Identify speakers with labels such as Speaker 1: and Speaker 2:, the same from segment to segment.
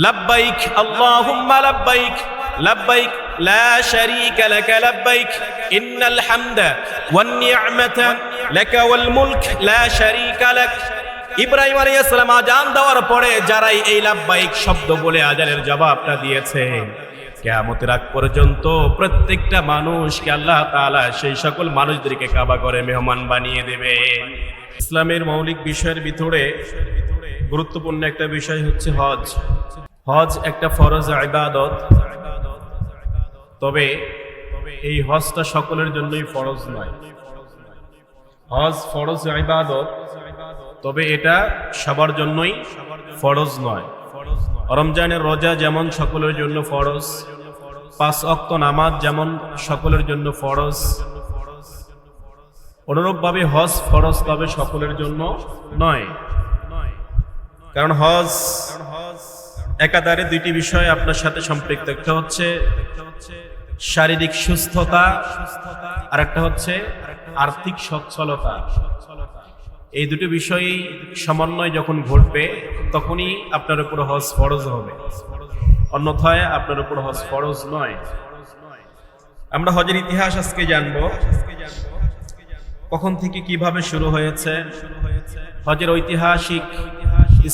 Speaker 1: লাব্বাইক আল্লাহুম্মা লাব্বাইক লাব্বাইক লা শারীকা লাক লাব্বাইক ইন্নাল হামদা ওয়ান নি'মাতা লাকা ওয়াল মুলক লা শারীকা লাক। ইব্রাহিম আলাইহিস সালাম আযান দেওয়ার পরে যারাই এই লাব্বাইক শব্দ বলে আযানের জবাবটা দিয়েছে, কিয়ামতের আগ পর্যন্ত প্রত্যেকটা মানুষকে আল্লাহ তাআলা সেই সকল মানুষদেরকে কাবা করে মেহমান বানিয়ে দেবে। ইসলামের মৌলিক বিষয়ের ভিতরে গুরুত্বপূর্ণ একটা বিষয় হচ্ছে হজ। হজ একটা ফরজ ইবাদত, তবে এই হজটা সকলের জন্যই ফরজ নয়। হজ ফরজ ইবাদত, তবে এটা সবার জন্যই ফরজ নয়। রমজানের রোজা যেমন সকলের জন্য ফরজ, 5 ওয়াক্ত নামাজ যেমন সকলের জন্য ফরজ, অনুরূপভাবে হজ ফরজ, তবে সকলের জন্য নয়। কারণ হজ একাধারে দুইটি বিষয় আপনার সাথে সম্পৃক্ত। একটা হচ্ছে শারীরিক সুস্থতা, আর একটা হচ্ছে আর্থিক সচ্ছলতা। এই দুটো বিষয়ই সমন্বয় যখন ঘটবে তখনই আপনার উপর হজ ফরজ হবে, অন্যথায় আপনার উপর হজ ফরজ নয়। আমরা হজের ইতিহাস আজকে জানবো, কখন থেকে কিভাবে শুরু হয়েছে, হজের ঐতিহাসিক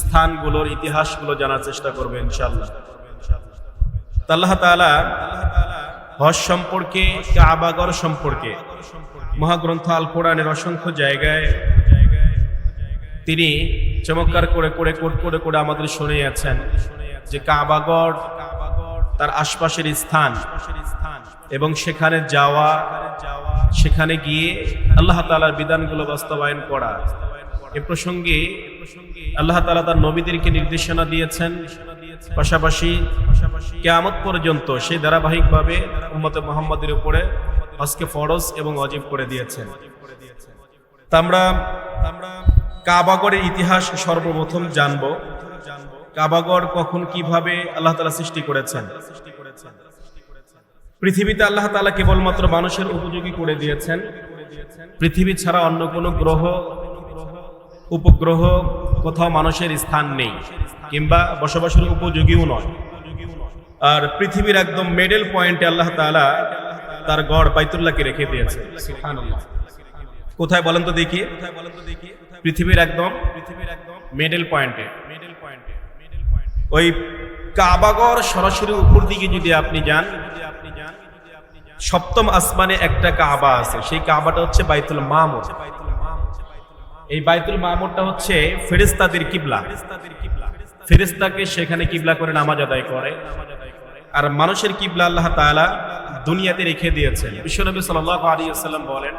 Speaker 1: স্থানগুলোর ইতিহাসগুলো জানার চেষ্টা করবে ইনশাআল্লাহ। আল্লাহ তাআলা হজ সম্পর্কে, কাবাগর সম্পর্কে মহাগ্রন্থ আল কোরআনের অসংখ্য জায়গায় তিনি চমৎকার করে কোট করে আমাদের শুনিয়েছেন যে কাবাগর, তার আশপাশের স্থান এবং সেখানে যাওয়া, সেখানে গিয়ে আল্লাহ তাআলার বিধানগুলো বাস্তবায়ন করা। এ প্রসঙ্গে আল্লাহ তাআলা তার নবীদেরকে নির্দেশনা দিয়েছেন, পাশাপাশি কিয়ামত পর্যন্ত সেই ধারাবাহিকভাবে উম্মতে মুহাম্মাদের উপরে হজকে ফরজ এবং ওয়াজিব করে দিয়েছেন। তা আমরা কাবাগরের ইতিহাস সর্বপ্রথম জানব। কাবাগর কখন কিভাবে আল্লাহ তাআলা সৃষ্টি করেছেন। পৃথিবীতে আল্লাহ তাআলা কেবলমাত্র মানুষের উপযোগী করে দিয়েছেন, পৃথিবী ছাড়া অন্য কোনো গ্রহ উপগ্রহ কোথাও মানুষের স্থান নেই, কিংবা বসবাসের উপযোগীও নয়। আর পৃথিবীর একদম মিডল পয়েন্টে আল্লাহ তাআলা তার গড় বাইতুল্লাহকে রেখে দিয়েছেন। সুবহানাল্লাহ। কোথায় বলেন তো দেখি? পৃথিবীর একদম মিডল পয়েন্টে। ওই কাবাগর সরাসরি উপর দিকে যদি আপনি যান, সপ্তম আসমানে একটা কাবা আছে, সেই কাবাটা হচ্ছে বাইতুল মামুর। এই বাইতুল মামুরটা হচ্ছে ফেরেশতাদের কিবলা। ফেরেশতাকে সেখানে কিবলা করে নামাজ আদায় করে। আর মানুষের কিবলা আল্লাহ তাআলা দুনিয়াতে রেখে দিয়েছেন। বিশ্বনবী সাল্লাল্লাহু আলাইহি ওয়াসাল্লাম বলেন,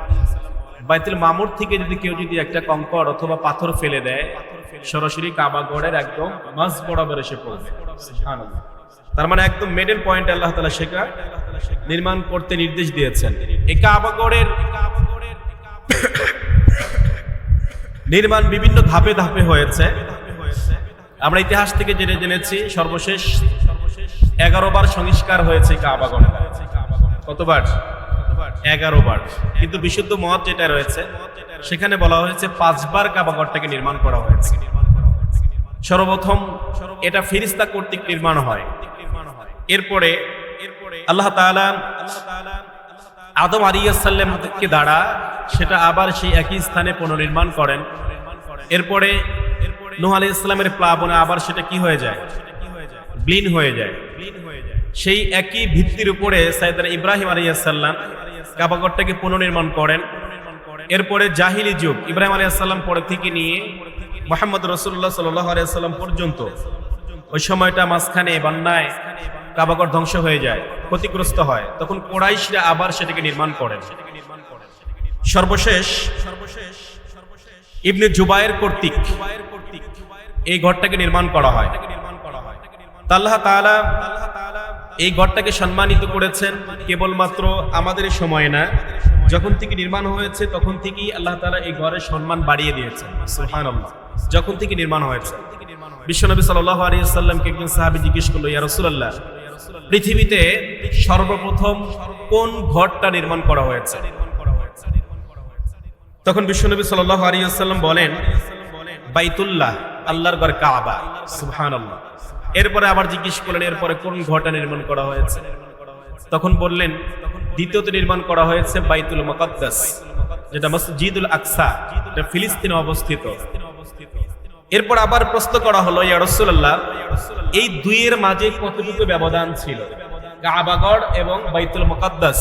Speaker 1: বাইতুল মামুর থেকে যদি একটা কঙ্কর অথবা পাথর ফেলে দেয়, সরাসরি কাবাগরের একদম মাঝ বরাবর এসে পড়বে। সুবহানাল্লাহ। তার মানে একদম মিডল পয়েন্টে আল্লাহ তাআলা সেটা নির্মাণ করতে নির্দেশ দিয়েছেন। এই কাবাগরের নির্মাণ বিভিন্ন ধাপে ধাপে হয়েছে। আমরা ইতিহাস থেকে জেনেছি সর্বশেষ 11 বার সংস্কার হয়েছে কাবাগর। কতবার? 11 বার। কিন্তু বিশুদ্ধ মত যেটা রয়েছে সেখানে বলা হয়েছে 5 বার কাবাগরটাকে নির্মাণ করা হয়েছে। সর্বপ্রথম এটা ফেরেশতা কর্তৃক নির্মাণ হয়। এরপরে আল্লাহ তাআলা আদম আলাইহিস সালামকে দ্বারা সেটা আবার সেই একই স্থানে পুনর্নির্মাণ করেন। এরপরে নূহ আলাইহিস সালামের প্লাবনে আবার সেটা কি হয়ে যায়? বিলীন হয়ে যায়। সেই একই ভিত্তির উপরে সাইয়েদনা ইব্রাহিম আলাইহিস সালাম কাবাগরটাকে পুনর্নির্মাণ করেন। এরপরে জাহিলি যুগ, ইব্রাহিম আলাইহিস সালাম পরে থেকে নিয়ে মুহাম্মদ রাসূলুল্লাহ সাল্লাল্লাহু আলাইহি ওয়াসাল্লাম পর্যন্ত ওই সময়টা মাঝখানে বন্যায় কাবাগর ধ্বংস হয়ে যায়, ক্ষতিগ্রস্ত হয়। তখন কুরাইশরা আবার সেটাকে নির্মাণ করেন। সর্বশেষ ইবনে জুবায়ের কর্তৃক এই ঘরটাকে নির্মাণ করা হয়। আল্লাহ তাআলা এই ঘরটাকে সম্মানিত করেছেন কেবলমাত্র আমাদের সময় না, যখন থেকে নির্মাণ হয়েছে তখন থেকেই আল্লাহ তাআলা এই ঘরের সম্মান বাড়িয়ে দিয়েছেন। সুবহানাল্লাহ। যখন থেকে নির্মাণ হয়েছে, বিশ্বনবী সাল্লাল্লাহু আলাইহি ওয়াসাল্লামকে একজন সাহাবী জিজ্ঞেস করলো, ইয়া রাসূলুল্লাহ, পৃথিবীতে সর্বপ্রথম কোন ঘরটা নির্মাণ করা হয়েছে? তখন বিশ্বনবী সাল্লাল্লাহু আলাইহি ওয়াসাল্লাম বলেন, বাইতুল্লাহ, আল্লাহর ঘর কাবা। সুবহানাল্লাহ। এরপরে আবার জিজ্ঞেস করলেন এরপরে কোন ঘরটা নির্মাণ করা হয়েছে? তখন বললেন দ্বিতীয়ত নির্মাণ করা হয়েছে বাইতুল মুকাদ্দাস, যেটা মসজিদুল আকসা, যেটা ফিলিস্তিনে অবস্থিত। এরপর আবার প্রশ্ন করা হলো, ইয়া রাসূলুল্লাহ, এই দুইয়ের মাঝে কতটুকু ব্যবধান ছিল? কাবাগড় এবং বাইতুল মুকাদ্দাস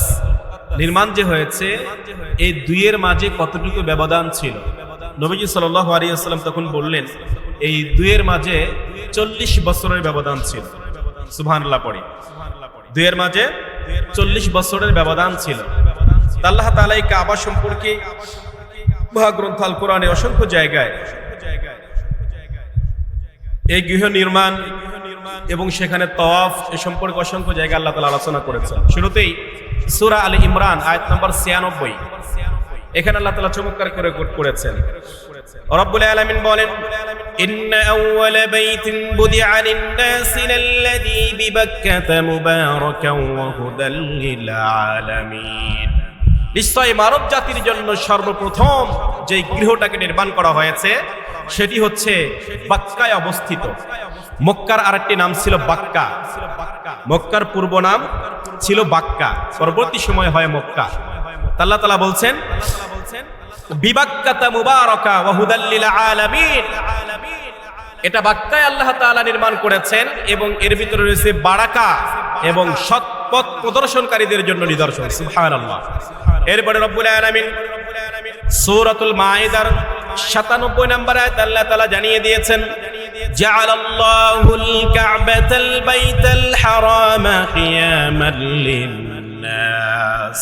Speaker 1: নির্মাণ যে হয়েছে, এই দুইয়ের মাঝে কতটুকু ব্যবধান ছিল? নবীজি সাল্লাল্লাহু আলাইহি ওয়াসাল্লাম তখন বললেন এই দুইয়ের মাঝে 40 বছরের ব্যবধান ছিল। সুবহানাল্লাহ পড়ি। দুইয়ের মাঝে 40 বছরের ব্যবধান ছিল। আল্লাহ তাআলা এই কাবা সম্পর্কে মহাগ্রন্থ আল কোরআনে অসংখ্য জায়গায় এই গৃহ নির্মাণ এবং সেখানে তওয়াফ এ সম্পর্কে অসংখ্য জায়গায় আল্লাহ তাআলা আলোচনা করেছেন। শুরুতেই সূরা আলে ইমরান আয়াত নম্বর 96, এখানে আল্লাহ তাআলা চমৎকার করে কোট করেছেন। রব্বুল আলামিন বলেন, ইন্না আউওয়ালা বাইতিন বুদিআ লিন-নাসি লাল্লাযী বিবাক্কাতা মুবারাকান ওয়া হুদাল লিল আলামিন। নিশ্চয় মানব জাতির জন্য সর্বপ্রথম যে গৃহটাকে নির্মাণ করা হয়েছে সেটি হচ্ছে বাক্কায় অবস্থিত। মক্কার আরেকটি নাম ছিল বাক্কা। মক্কার পূর্ব নাম ছিল বাক্কা, পরবর্তী সময় হয় মক্কা। আল্লাহ তাআলা বলছেন বিবাক্কাতা মুবারাকা ওয়া হুদাল লিল আলামিন। এটা বাক্কায় আল্লাহ তাআলা নির্মাণ করেছেন এবং এর ভিতরে রয়েছে বারাকা এবং সৎ পথ প্রদর্শনকারীদের জন্য নিদর্শন। সুবহানাল্লাহ। এরপরে রব্বুল আলামিন সূরাতুল মাইদার 97 নম্বর আয়াত আল্লাহ তাআলা জানিয়ে দিয়েছেন, জাআলাল্লাহুল কা'বাতাল বাইতাল হারামা কিয়ামান লিন-নাস।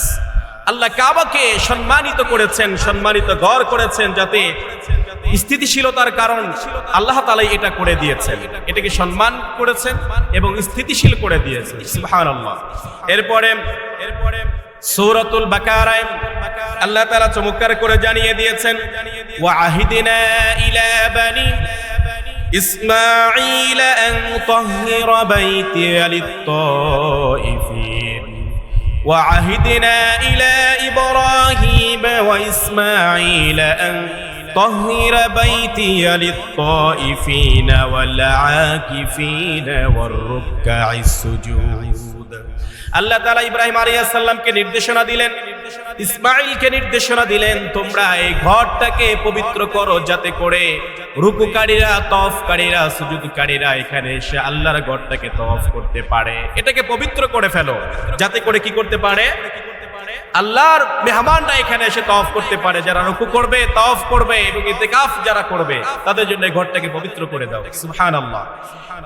Speaker 1: আল্লাহ কাবাকে সম্মানিত করেছেন, সম্মানিত ঘর করেছেন, যাতে স্থিতিশীলতার কারণ আল্লাহ তাআলা এটা করে দিয়েছেন। এটাকে সম্মান করেছেন এবং স্থিতিশীল করে দিয়েছেন। সুবহানাল্লাহ। এরপরে সূরাতুল বাকারায় আল্লাহ তাআলা চমৎকার করে জানিয়ে দিয়েছেন, ওয়া আহিদিনা ইলা বানি ইসমাঈল আন তাহহিরা বাইতিয়া লিত-তাইফিন ওয়া আহিদিনা ইলা ইব্রাহিম ওয়া ইসমাঈল আন তাহহিরা বাইতিয়া লিত-তাইফিন ওয়াল আকিফিন ওয়ার রুকআইস সুজুদ। আল্লাহ তাআলা ইব্রাহিম আলাইহিস সালামকে নির্দেশনা দিলেন, ইসমাঈলকে নির্দেশনা দিলেন, তোমরা এই ঘরটাকে পবিত্র করো যাতে করে রুকুকারীরা, তওয়াফকারীরা, সুজুদকারীরা এখানে এসে আল্লাহর ঘরটাকে তওয়াফ করতে পারে। এটাকে পবিত্র করে ফেলো যাতে করে কি করতে পারে? আল্লাহর মেহমানরা এখানে এসে তওয়াফ করতে পারে। যারা রুকু করবে, তওয়াফ করবে এবং ইতিকাফ যারা করবে তাদের জন্য এই ঘরটাকে পবিত্র করে দাও। সুবহানাল্লাহ।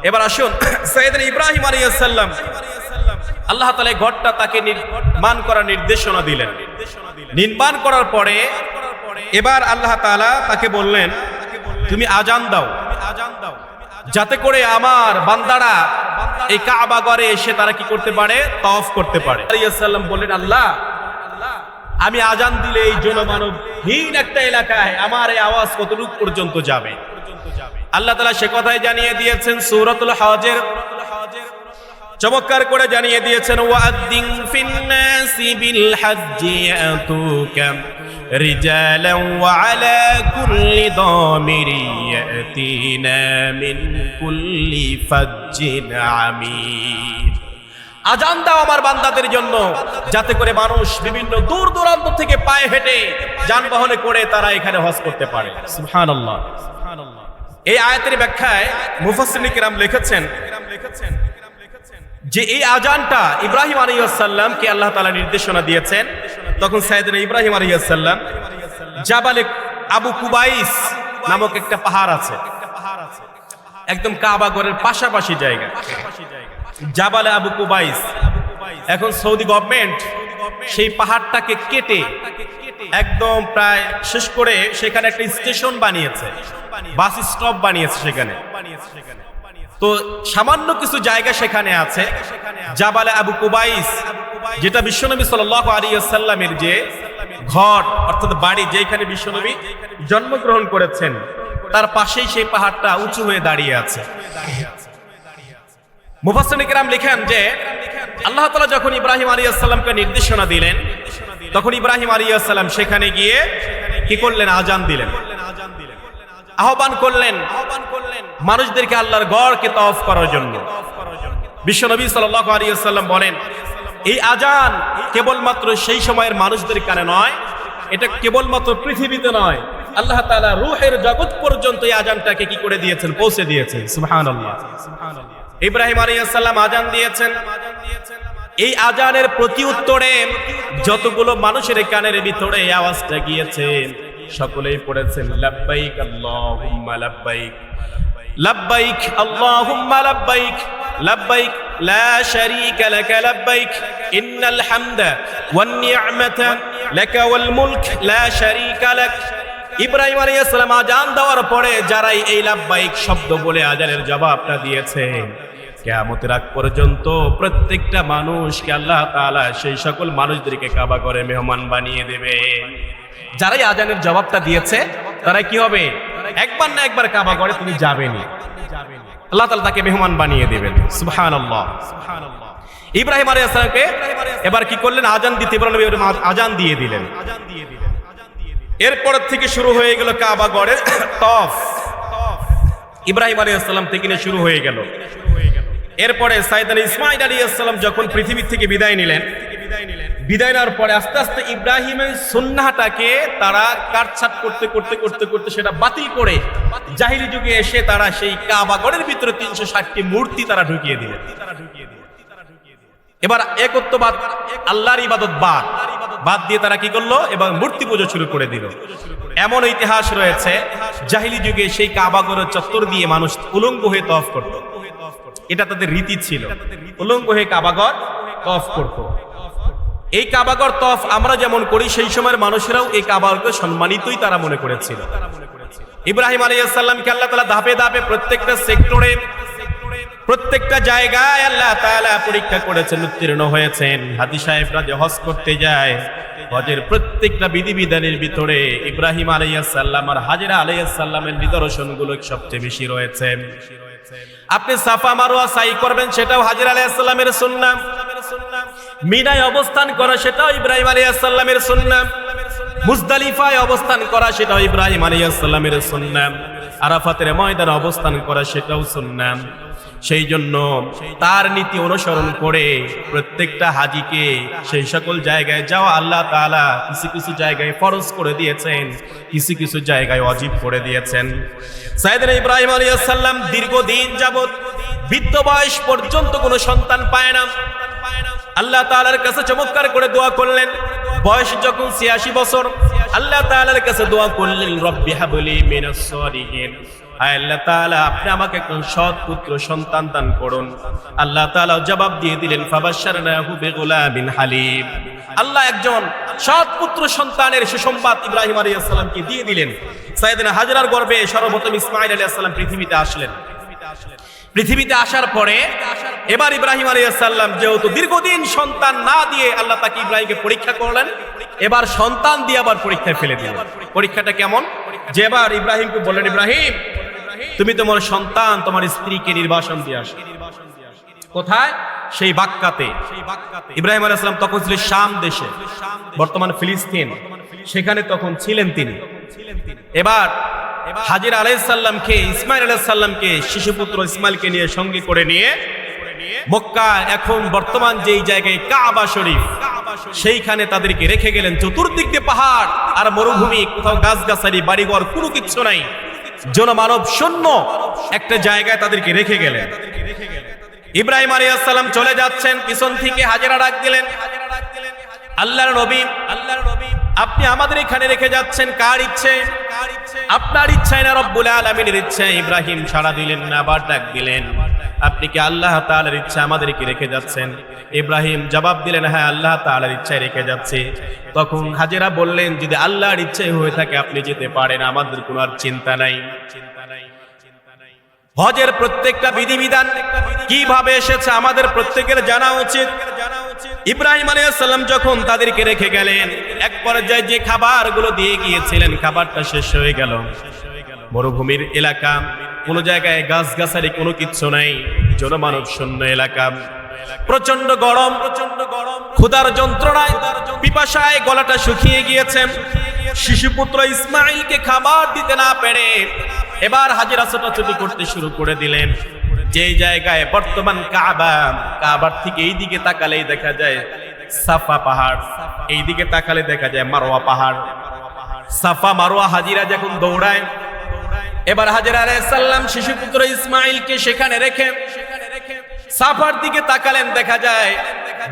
Speaker 1: এবার আসুন সাইয়েদনা ইব্রাহিম আলাইহিস সালাম, আল্লাহ তাআলা এই ঘরটা তাকে নির্মাণ করার নির্দেশনা দিলেন। নির্মাণ করার পরে এবার আল্লাহ তাআলা তাকে বললেন, তুমি আজান দাও যাতে করে আমার বান্দারা এই কাবা ঘরে এসে তারা কি করতে পারে? তওয়াফ করতে পারে। আলাইহিস সালাম বললেন, আল্লাহ, আমি আজান দিলে এই জনমানবহীন একটা এলাকায় আমার এই আওয়াজ কতটুকু পর্যন্ত যাবে? আল্লাহ তাআলা সে কথাই জানিয়ে দিয়েছেন। সূরাতুল হজের চমৎকার করে জানিয়ে দিয়েছেন, ওয়াদ্দিন ফিন-নাসি বিল হজ্জি ইয়াতুকা রিজালান ওয়া আলা কুল্লি দামিরি ইয়াতিনা মিন কুল্লি ফাজ্জিন আমির। আজান দাও আমার বান্দাদের জন্য যাতে করে মানুষ বিভিন্ন দূর দূরান্ত থেকে পায়ে হেঁটে যানবাহনে করে তারা এখানে হজ করতে পারে। সুবহানাল্লাহ। এই আয়াতের ব্যাখ্যায় মুফাসসিরিন কিরাম লিখেছেন যে এই আজানটা ইব্রাহিম আলাইহিস সালামকে আল্লাহ তাআলা নির্দেশনা দিয়েছেন। তখন সাইয়েদনা ইব্রাহিম আলাইহিস সালাম জাবালে আবু কুবাইস নামক একটা পাহাড় আছে, একদম কাবা ঘরের পাশাপাশি জায়গা, জাবালে আবু কুবাইস। এখন সৌদি গভর্নমেন্ট সেই পাহাড়টাকে কেটে একদম প্রায় শেষ করে সেখানে একটা স্টেশন বানিয়েছে, বাস স্টপ বানিয়েছে সেখানে। তো সামান্য কিছু জায়গা সেখানে আছে জাবালে আবু কুবাইস, যেটা বিশ্বনবী সাল্লাল্লাহু আলাইহি ওয়াসাল্লামের যে ঘর অর্থাৎ বাড়ি, যেখানে বিশ্বনবী জন্মগ্রহণ করেছেন, তার পাশেই সেই পাহাড়টা উঁচু হয়ে দাঁড়িয়ে আছে। মুফাসসিরিন কিরাম লিখেন যে আল্লাহ তাআলা যখন ইব্রাহিম আলাইহিস সালামকে নির্দেশনা দিলেন, তখন ইব্রাহিম আলাইহিস সালাম সেখানে গিয়ে কি করলেন? আজান দিলেন, আহ্বান করলেন মানুষদেরকে আল্লাহর ঘরকে তওয়াফ করার জন্য। বিশ্বনবী সাল্লাল্লাহু আলাইহি ওয়াসাল্লাম বলেন, এই আজান কেবলমাত্র সেই সময়ের মানুষদের কানে নয়, এটা কেবলমাত্র পৃথিবীতে নয়, আল্লাহ তাআলা রূহের জগৎ পর্যন্ত এই আজানটাকে কি করে দিয়েছেন, পৌঁছে দিয়েছেন। সুবহানাল্লাহ। ইব্রাহিম আলাইহিস সালাম আজান দিয়েছেন, এই আজানের প্রতি উত্তরে যতগুলো মানুষের কানের ভিতরে এই আওয়াজটা গিয়েছে সকলেই পড়েছেন লাব্বাইক আল্লাহুম্মা লাব্বাইক, লাব্বাইক আল্লাহুম্মা লাব্বাইক, লাব্বাইক লা শারীকা লাকা লাব্বাইক, ইন্নাল হামদা ওয়ান নি'মাতা লাকা ওয়াল মুলক লা শারীকা লাক। ইব্রাহিম আলাইহিস সালাম আজান দেওয়ার পরে যারাই এই লাব্বাইক শব্দ বলে আজানের জবাবটা দিয়েছে, কিয়ামতের আগ পর্যন্ত প্রত্যেকটা মানুষকে আল্লাহ তাআলা সেই সকল মানুষদেরকে কাবা ঘরে মেহমান বানিয়ে দেবে। যারাই আজানের জবাবটা দিয়েছে তারা কি হবে, একবার না একবার কাবা ঘরে তিনি যাবেনই, আল্লাহ তাআলা তাকে মেহমান বানিয়ে দেবেন। সুবহানাল্লাহ। ইব্রাহিম আলাইহিস সালামকে এবার কি করলেন, আজান দিতে ইব্রাহিম নবী আজান দিয়ে দিলেন। এরপর থেকে শুরু হয়ে গেল কাবা ঘরের তওয়াফ। ইব্রাহিম আলাইহিস সালাম থেকে নিয়ে শুরু হয়ে গেল। এরপরে সাইয়েদনা ইসমাঈল আলাইহিস সালাম যখন পৃথিবী থেকে বিদায় নিলেন, বিদায় নেওয়ার পরে আস্তে আস্তে ইব্রাহিমের সুন্নাহটাকে তারা কাটছাট করতে করতে করতে করতে সেটা বাতিল করে জাহিলি যুগে এসে তারা সেই কাবা ঘরের ভিতরে 360টি মূর্তি তারা ঢুকিয়ে দিলেন। এবার একত্ববাদ, আল্লাহর ইবাদত বাদ দিয়ে তারা কি করলো, এবার মূর্তি পুজো শুরু করে দিল। এমন ইতিহাস রয়েছে জাহিলি যুগে সেই কাবা ঘরের চত্বর দিয়ে মানুষ উলঙ্গ হয়ে তওয়াফ করত, এটা তাদের রীতি ছিল, উলঙ্গ হয়ে কাবা ঘর তওয়াফ করত। এই কাবা ঘর তওয়াফ আমরা যেমন করি সেই সময়ের মানুষেরাও এই কাবা ঘরকে সম্মানিতই তারা মনে করেছিল। ইব্রাহিম আলাইহিস সালামকে আল্লাহ তাআলা ধাপে ধাপে প্রত্যেকটা সেক্টরে প্রত্যেকটা জায়গায় আল্লাহ তাআলা পরীক্ষা করেছেন, উত্তীর্ণ হয়েছেন। হাজী সাহেবরা যে হজ করতে যায়, হজের প্রত্যেকটা বিধিবিধানের ভিতরে ইব্রাহিম আলাইহিস সালাম আর হাজেরা আলাইহিস সালামের নিদর্শনগুলো সবচেয়ে বেশি রয়েছে। আপনি সাফা মারওয়া সাই করবেন, সেটাও হাজেরা আলাইহিস সালামের সুন্নাহ। মিনায় অবস্থান করা, সেটাও ইব্রাহিম আলাইহিস সালামের সুন্নাহ। মুজদালিফায় অবস্থান করা, সেটাও ইব্রাহিম আলাইহিস সালামের সুন্নাহ। আরাফাতের ময়দানে অবস্থান করা, সেটাও সুন্নাহ। সেই জন্য তার নীতি অনুসরণ করে প্রত্যেকটা হাজীকে সেই সকল জায়গায় যাওয়া আল্লাহ তাআলা কিছু কিছু জায়গায় ফরজ করে দিয়েছেন, কিছু কিছু জায়গায় ওয়াজিব করে দিয়েছেন। সাইয়েদনা ইব্রাহিম আলাইহিস সালাম দীর্ঘদিন যাবত বৃদ্ধ বয়স পর্যন্ত কোনো সন্তান পায় না। আল্লাহ তাআলার কাছে চমৎকার করে দোয়া করলেন। বয়স যখন 86 বছর, আল্লাহ তাআলার কাছে দোয়া করলেন, রব্বি হাবলি মিনাস সালিহিন, আয় আল্লাহ তাআলা আপনি আমাকে একজন সৎ পুত্র সন্তান দান করুন। আল্লাহ তাআলা জবাব দিয়ে দিলেন, ফাবাশশারনাহু বিগুলামিন হালিম। আল্লাহ একজন সৎ পুত্র সন্তানের সুসংবাদ ইব্রাহিম আলাইহিস সালামকে দিয়ে দিলেন। সাইয়েদনা হাজরার গর্ভে সর্বপ্রথম ইসমাঈল আলাইহিস সালাম পৃথিবীতে আসলেন। পৃথিবীতে আসার পরে এবার ইব্রাহিম আলাইহিস সালাম যেহেতু দীর্ঘদিন সন্তান না দিয়ে আল্লাহ তাকে ইব্রাহিমকে পরীক্ষা করলেন, এবার সন্তান দিয়ে আবার পরীক্ষায় ফেলে দিলেন। পরীক্ষাটা কেমন, যে এবার ইব্রাহিমকে বললেন, ইব্রাহিম তুমি তোমার সন্তান তোমার স্ত্রীকে নির্বাসন দিয়ে আসো। কোথায়? সেই বাক্কাতে। ইব্রাহিম আলাইহিস সালাম তখন ছিলেন শাম দেশে, বর্তমান ফিলিস্তিন, সেখানে তখন ছিলেন তিনি। এবার হাজেরা আলাইহিস সালামকে, ইসমাঈল আলাইহিস সালামকে, শিশুপুত্র ইসমাঈলকে নিয়ে সঙ্গে করে নিয়ে মক্কা, এখন বর্তমান যেই জায়গায় কাবা শরীফ, সেইখানে তাদেরকে রেখে গেলেন। চতুর্দিক দিয়ে পাহাড় আর মরুভূমি, কোথাও গাছগাছালি বাড়িঘর কোনো কিচ্ছু নাই, জনমানব শূন্য একটা জায়গায় তাদেরকে রেখে গেলেন। ইব্রাহিম আলাইহিস সালাম চলে যাচ্ছেন, পিছন থেকে হাজেরা ডাক দিলেন, আল্লাহর নবী আপনি আমাদের এখানে রেখে যাচ্ছেন কার ইচ্ছে? আপনার ইচ্ছায় না রব্বুল আলামিনের ইচ্ছায়? ইব্রাহিম সাড়া দিলেন না, আবার ডাক দিলেন, আপনি কি আল্লাহ তাআলার ইচ্ছা আমাদেরকে রেখে যাচ্ছেন? ইব্রাহিম জবাব দিলেন, হ্যাঁ আল্লাহ তাআলার ইচ্ছায় রেখে যাচ্ছে। তখন হাজেরা বললেন, যদি আল্লাহর ইচ্ছায় হয়ে থাকে আপনি যেতে পারেন, আমাদের কোনো আর চিন্তা নাই। হজের প্রত্যেকটা বিধিবিধান কিভাবে এসেছে আমাদের প্রত্যেকের জানা উচিত। ইব্রাহিম আলাইহিস সালাম যখন তাদেরকে রেখে গেলেন, এক পর্যায়ে যে খাবারগুলো দিয়ে গিয়েছিলেন খাবারটা শেষ হয়ে গেল। মরুভূমির এলাকা, কোনো জায়গায় গাছগাছালি কোনো কিচ্ছু নাই, জনমানব শূন্য এলাকা, প্রচন্ড গরম, ক্ষুধার যন্ত্রণায় পিপাসায় গলাটা শুকিয়ে গিয়েছে। শিশুপুত্র ইসমাঈলকে খাবার দিতে না পেরে এবার হাজিরা ছোটাছুটি করতে শুরু করে দিলেন। যেই জায়গায় বর্তমান কাবার থেকে এই দিকে তাকালেই দেখা যায় সাফা পাহাড়, এই দিকে তাকালে দেখা যায় মারওয়া পাহাড়। সাফা মারওয়া হাজিরা যখন দৌড়ায়, এবার হাজিরা আলাইহিস সালাম শিশুপুত্র ইসমাইলকে সেখানে রেখে সাফার দিকে তাকালেন, দেখা যায়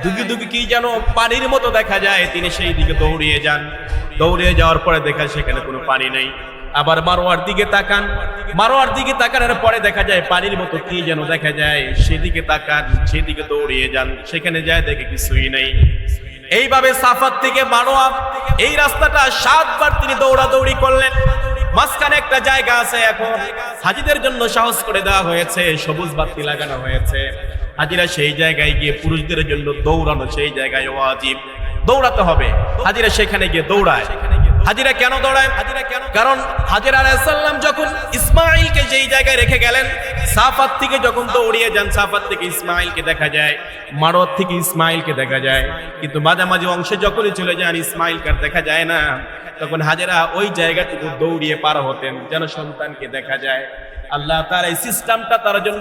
Speaker 1: দুগি দুগি কি যেন পানির মতো দেখা যায়। তিনি সেই দিকে দৌড়িয়ে যান, দৌড়িয়ে যাওয়ার পরে দেখা সেখানে কোনো পানি নেই। আবার মারোয়ার দিকে তাকান, মারোয়ার দিকে তাকানোর পরে দেখা যায় পানির মতো কি যেন দেখা যায়। সেদিকে তাকান, সেদিকে দৌড়িয়ে যান, সেখানে যায় দেখে কিছুই নেই। এইভাবে সাফার থেকে মারোয়া এই রাস্তাটা 7 বার তিনি দৌড়াদৌড়ি করলেন। মাঝখানে একটা জায়গা আছে, এখন হাজিদের জন্য সাহস করে দেওয়া হয়েছে, সবুজ বাতি লাগানো হয়েছে। হাজিরা সেই জায়গায় গিয়ে পুরুষদের জন্য দৌড়ানো, সেই জায়গায় ওয়াজিব, দৌড়াতে হবে। হাজিরা সেখানে গিয়ে দৌড়ায়। হাজিরা কেন দৌড়ায়? কারণ হাজিরা আলাইহিস সালাম যখন ইসমাইলকে যেই জায়গায় রেখে গেলেন, সাফাত থেকে যখন দৌড়িয়ে যান, সাফাত থেকে ইসমাইলকে দেখা যায়, মারওয়াত থেকে ইসমাইলকে দেখা যায়, কিন্তু মাঝামাঝি অংশে যখনই চলে যান ইসমাইলকে আর দেখা যায় না। তখন হাজিরা ওই জায়গাটুকু দৌড়িয়ে পার হতেন যেন সন্তানকে দেখা যায়। আল্লাহ তাআলা এই সিস্টেমটা তার জন্য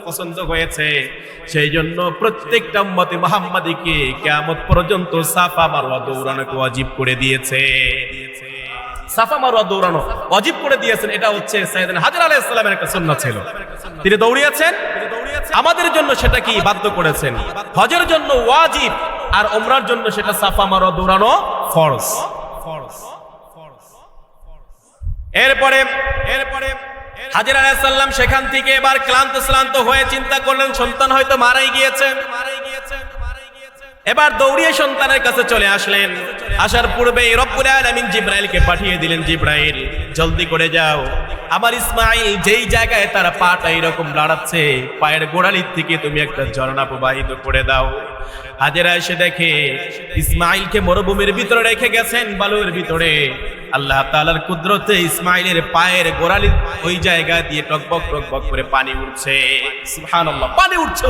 Speaker 1: পছন্দ হয়েছে। সেই জন্য প্রত্যেকটা উম্মতে মুহাম্মাদীকে কিয়ামত পর্যন্ত সাফা মারওয়া দৌড়ানোকে ওয়াজিব করে দিয়েছে। সাফা মারওয়া দৌড়ানো ওয়াজিব করে দিয়েছেন। এটা হচ্ছে সাইয়েদনা হাজরা আলাইহিস সালামের একটা সুন্নাত ছিল। তিনি দৌড়িয়েছেন, আমাদের জন্য সেটা কি বাধ্য করেছেন। হজের জন্য ওয়াজিব আর উমরার জন্য সেটা সাফা মারওয়া দৌড়ানো ফরজ। এরপরে হাজিরা আলাইহিস সালাম সেখান থেকে এবার ক্লান্ত হয়ে চিন্তা করলেন সন্তান হয়তো মারাই গিয়েছে। এবার দৌড়িয়ে সন্তানের কাছে চলে আসলেন। আসার পূর্বে রব্বুল আলামিন জিবরাইলকে পাঠিয়ে দিলেন, জিবরাইল জলদি করে যাও, আমার ইসমাইল যেই জায়গায় তার পাটা এরকম লড়াচ্ছে, পায়ের গোড়ালির থেকে তুমি একটা ঝর্ণা প্রবাহিত করে দাও। হাজেরা এসে দেখে ইসমাইলকে মরুভূমির ভিতরে রেখে গেছেন, বালুর ভিতরে। আল্লাহ তাআলার কুদরতে ইসমাইলের পায়ের গোড়ালির ওই জায়গা দিয়ে টকবক করে পানি উঠছে। সুবহানাল্লাহ, পানি উঠছে।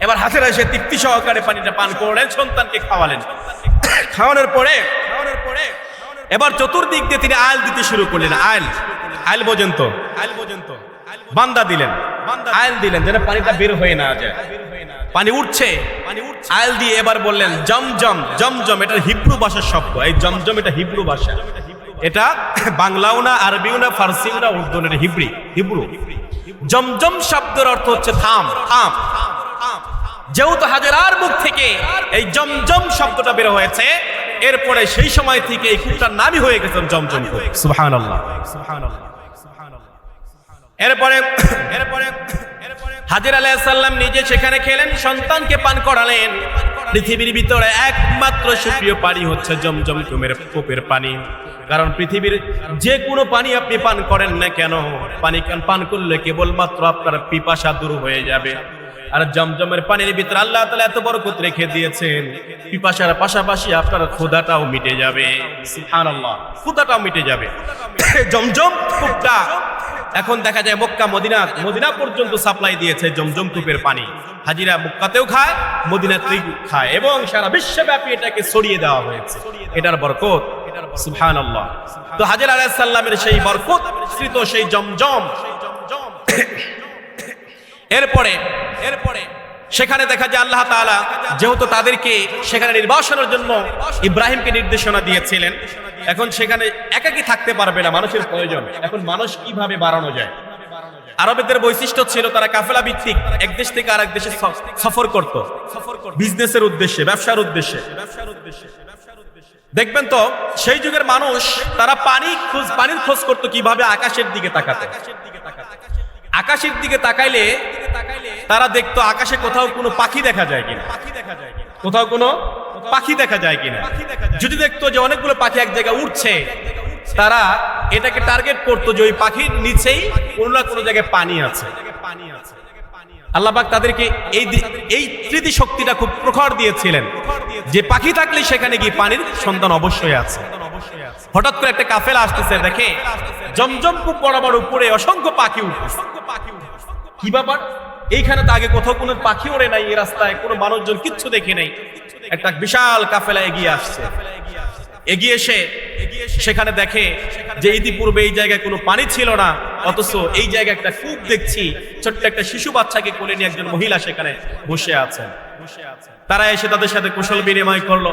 Speaker 1: এবার হাজেরা এসে তৃপ্তি সহকারে পানিটা পান করলেন, সন্তানকে খাওয়ালেন। খাওয়ানোর পরে এবার চতুর্দিক দিয়ে তিনি আইল দিতে শুরু করলেন। আইল পর্যন্ত বান্দা দিলেন, আইল দিলেন যেন পানিটা বের হয়ে না যায়। পানি উঠছে, আইল দিয়ে এবার বললেন জমজম। এটা হিব্রু ভাষার শব্দ। এই জমজম এটা হিব্রু ভাষা, এটা বাংলাও না, আরবিও না, ফার্সিও না, উর্দু না, হিব্রু। জমজম শব্দের অর্থ হচ্ছে থাম। যেহেতু হাজেরার মুখ থেকে এই জমজম শব্দটা বের হয়েছে, এরপরে সেই সময় থেকে এই কূপটার নামই হয়ে গেছে জমজম কূপ। সুবহানাল্লাহ। এরপরে হাজেরা আলাইহিস সালাম নিজে সেখানে খেলেন, সন্তানকে পান করালেন। পৃথিবীর ভিতরে একমাত্র সুপ্রিয় পানি হচ্ছে জমজম কূপের পানি। কারণ পৃথিবীর যে কোনো পানি আপনি পান করেন না কেন, পানি পান করলে কেবলমাত্র আপনার পিপাসা দূর হয়ে যাবে। আর জমজমের পানির ভিতরে আল্লাহ তাআলা এত বরকত রেখে দিয়েছেন, পিপাসার পাশাপাশি আপনার ক্ষুধাটাও মিটে যাবে। সুবহানাল্লাহ, ক্ষুধাটাও মিটে যাবে। জমজম কূপটা এখন দেখা যায় মক্কা মদিনা পর্যন্ত সাপ্লাই দিয়েছে জমজম কূপের পানি। হাজিরা মক্কাতেও খায়, মদিনাতেও খায়, এবং সারা বিশ্বব্যাপী এটাকে ছড়িয়ে দেওয়া হয়েছে। এটার বরকত, সুবহানাল্লাহ। তো হাজেরা আলাইহিস সালামের সেই বরকতকৃত সেই জমজম, এরপরে সেখানে দেখা যায় আল্লাহ তাআলা যেহেতু তাদেরকে সেখানে নির্বাসনের জন্য ইব্রাহিমকে নির্দেশনা দিয়েছিলেন, এখন সেখানে একাকী থাকতে পারবে না, মানুষের প্রয়োজন। এখন মানুষ কিভাবে বাড়ানো যায়? আরবদের বৈশিষ্ট্য ছিল তারা কাফেলা ভিত্তিক এক দেশ থেকে আরেক দেশে সফর করত, বিজনেসের উদ্দেশ্যে, ব্যবসার উদ্দেশ্যে। দেখবেন তো সেই যুগের মানুষ তারা পানির খোঁজ করতো কিভাবে? আকাশের দিকে তাকাতে। আকাশের দিকে তাকাইলে তারা দেখতো আকাশে কোথাও কোনো পাখি দেখা যায় কিনা, কোথাও কোনো পাখি দেখা যায় কিনা। যদি দেখতো যে অনেকগুলো পাখি এক জায়গায় উঠছে, তারা এটাকে টার্গেট করতো যে ওই পাখির নিচেই কোনো না কোনো জায়গায় পানি আছে। আল্লাহ পাক তাদেরকে এই স্মৃতি শক্তিটা খুব প্রখর দিয়েছিলেন যে পাখি থাকলে সেখানে গিয়ে পানির সন্ধান অবশ্যই আছে। হঠাৎ করে একটা কাফেলা আসতেছে, দেখে জমজম কূপ বরাবর উপরে অসংখ্য পাখি উঠতেছে। কি ব্যাপার? এইখানে তো আগে কোথাও কোনো পাখি ওড়ে নাই, এই রাস্তায় কোনো মানুষজন কিচ্ছু দেখে নাই। একটা বিশাল কাফেলা এগিয়ে আসছে। এগিয়ে এসে সেখানে দেখে যে ইতিপূর্বে এই জায়গায় কোনো পানি ছিল না, অথচ এই জায়গায় একটা কূপ দেখছি, ছোট্ট একটা শিশু বাচ্চাকে কোলে নিয়ে একজন মহিলা সেখানে বসে আছেন। তারা এসে তাদের সাথে কুশল বিনিময় করলো,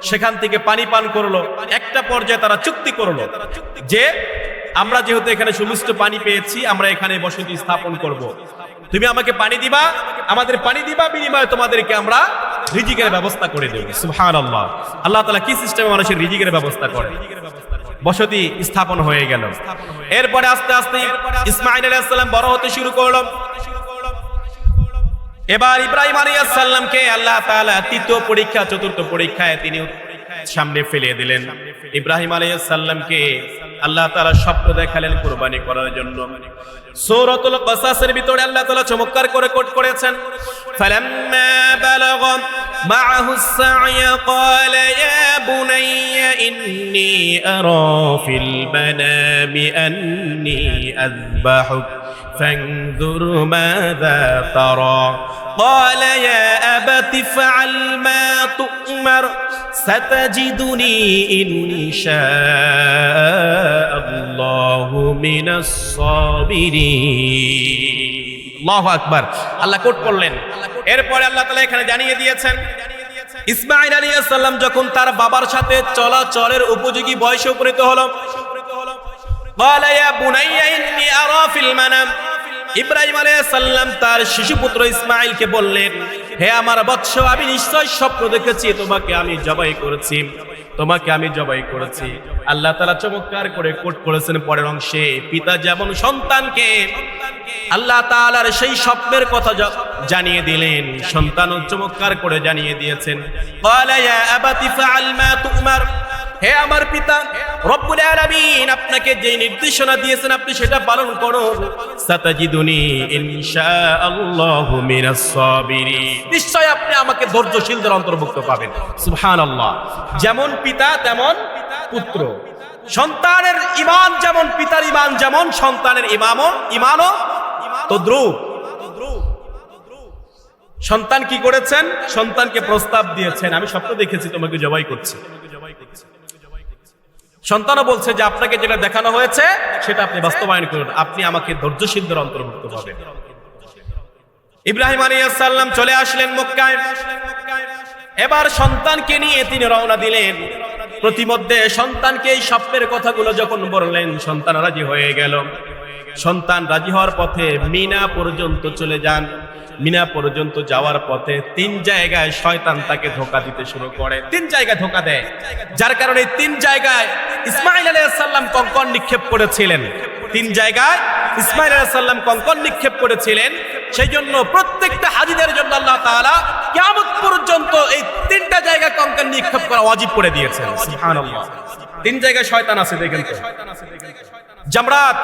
Speaker 1: সেখান থেকে পানি পান করলো। একটা পর্যায়ে তারা চুক্তি করলো যে আমরা যেহেতু এখানে সুমিষ্ট পানি পেয়েছি, আমরা এখানে বসতি স্থাপন করব। তুমি আমাকে পানি দিবা, আমাদের পানি দিবা, বিনিময়ে তোমাদেরকে আমরা রিজিকের ব্যবস্থা করে দেব। সুবহানাল্লাহ, আল্লাহ তাআলা কি সিস্টেমে মানুষের রিজিকের ব্যবস্থা করে। বসতি স্থাপন হয়ে গেল। এরপরে আস্তে আস্তে ইসমাঈল আলাইহিস সালাম বড় হতে শুরু করলো। এবার ইব্রাহিম আলাইহিস সালামকে আল্লাহ তাআলা তৃতীয় পরীক্ষা, চতুর্থ পরীক্ষায় তিনি সামনে ফেলে দিলেন। ইব্রাহিম আলাইহিস সালামকে আল্লাহ তাআলা স্বপ্ন দেখালেন কুরবানি করার জন্য। সূরাতুল কসাসের ভিতরে আল্লাহ তাআলা চমৎকার করে কোট করেছেন, ফালাম্মা বালাগা মাআহু السعي قال يا بني إني أرى في المنام أني أذبحك فانظر ماذا ترى قال يا أبت افعل ما تؤمر ستجدني إن شاء الله من الصابرين। আল্লাহু আকবার, আল্লাহ কোট করলেন। এরপরে আল্লাহ তাআলা এখানে জানিয়ে দিয়েছেন, ইসমাঈল আলাইহিস সালাম যখন তার বাবার সাথে চলাচলের উপযোগী বয়সে উপনীত হলো, قال يا بني إني أرى في المنام, ইব্রাহিম আলাইহিস সালাম তার শিশুপুত্র ইসমাঈলকে বললেন, হে আমার বৎস, আমি নিশ্চয় স্বপ্ন দেখেছি তোমাকে আমি জবাই করেছি, তোমাকে আমি জবাই করেছি। আল্লাহ তাআলা চমৎকার করে কোট করেছেন পরের অংশে, পিতা যেমন সন্তানকে আল্লাহ তাআলার সেই স্বপ্নের কথা জানিয়ে দিলেন, সন্তানও চমৎকার করে জানিয়ে দিয়েছেন। ক্বালা ইয়া আবাতি ফাআল মা তু'মার, হে আমার পিতা, রব্বুল আলামিন আপনাকে যে নির্দেশনা দিয়েছেন আপনি সেটা পালন করুন। সাতাজিদুনি ইনশাআল্লাহু মিনাস সাবিরিন, নিশ্চয় আপনি আমাকে ধৈর্যশীলদের অন্তর্ভুক্ত পাবেন। সুবহানাল্লাহ, যেমন পিতা তেমন পুত্র, সন্তানের ঈমান যেমন পিতার ঈমান যেমন, সন্তানের ঈমানও তদ্রূপ। সন্তান কি করেছেন? সন্তানকে প্রস্তাব দিয়েছেন, আমি স্বপ্ন দেখেছি তোমাকে জবাই করছি। সন্তানও বলছে যে আপনাকে যেটা দেখানো হয়েছে সেটা আপনি বাস্তবায়ন করুন, আপনি আমাকে ধৈর্যশীলদের অন্তর্ভুক্ত পাবেন। ইব্রাহিম আলাইহিস সালাম চলে আসলেন মক্কায়। এবার সন্তানকে নিয়ে তিনি রওনা দিলেন। প্রতিমধ্যে সন্তানকে এই স্বপ্নের কথাগুলো যখন বললেন, সন্তান রাজি হয়ে গেল। সন্তান রাজি হওয়ার পথে মিনা পর্যন্ত চলে যান। মিনা পর্যন্ত যাওয়ার পথে 3 জায়গায় শয়তান তাকে ধোঁকা দিতে শুরু করে। 3 জায়গায় ধোঁকা দেয়, যার কারণে 3 জায়গায় ইসমাঈল আলাইহিস সালাম কঙ্কন নিক্ষেপ করেছিলেন। 3 জায়গায় ইসমাঈল আলাইহিস সালাম কঙ্কন নিক্ষেপ করেছিলেন। সেই জন্য প্রত্যেকটা হাজীদের জন্য আল্লাহ তাআলা কিয়ামত পর্যন্ত এই 3টা জায়গায় কঙ্কন নিক্ষেপ করা ওয়াজিব করে দিয়েছেন। সুবহানাল্লাহ, 3 জায়গায় শয়তান আছে দেখেন তো। জামরাত,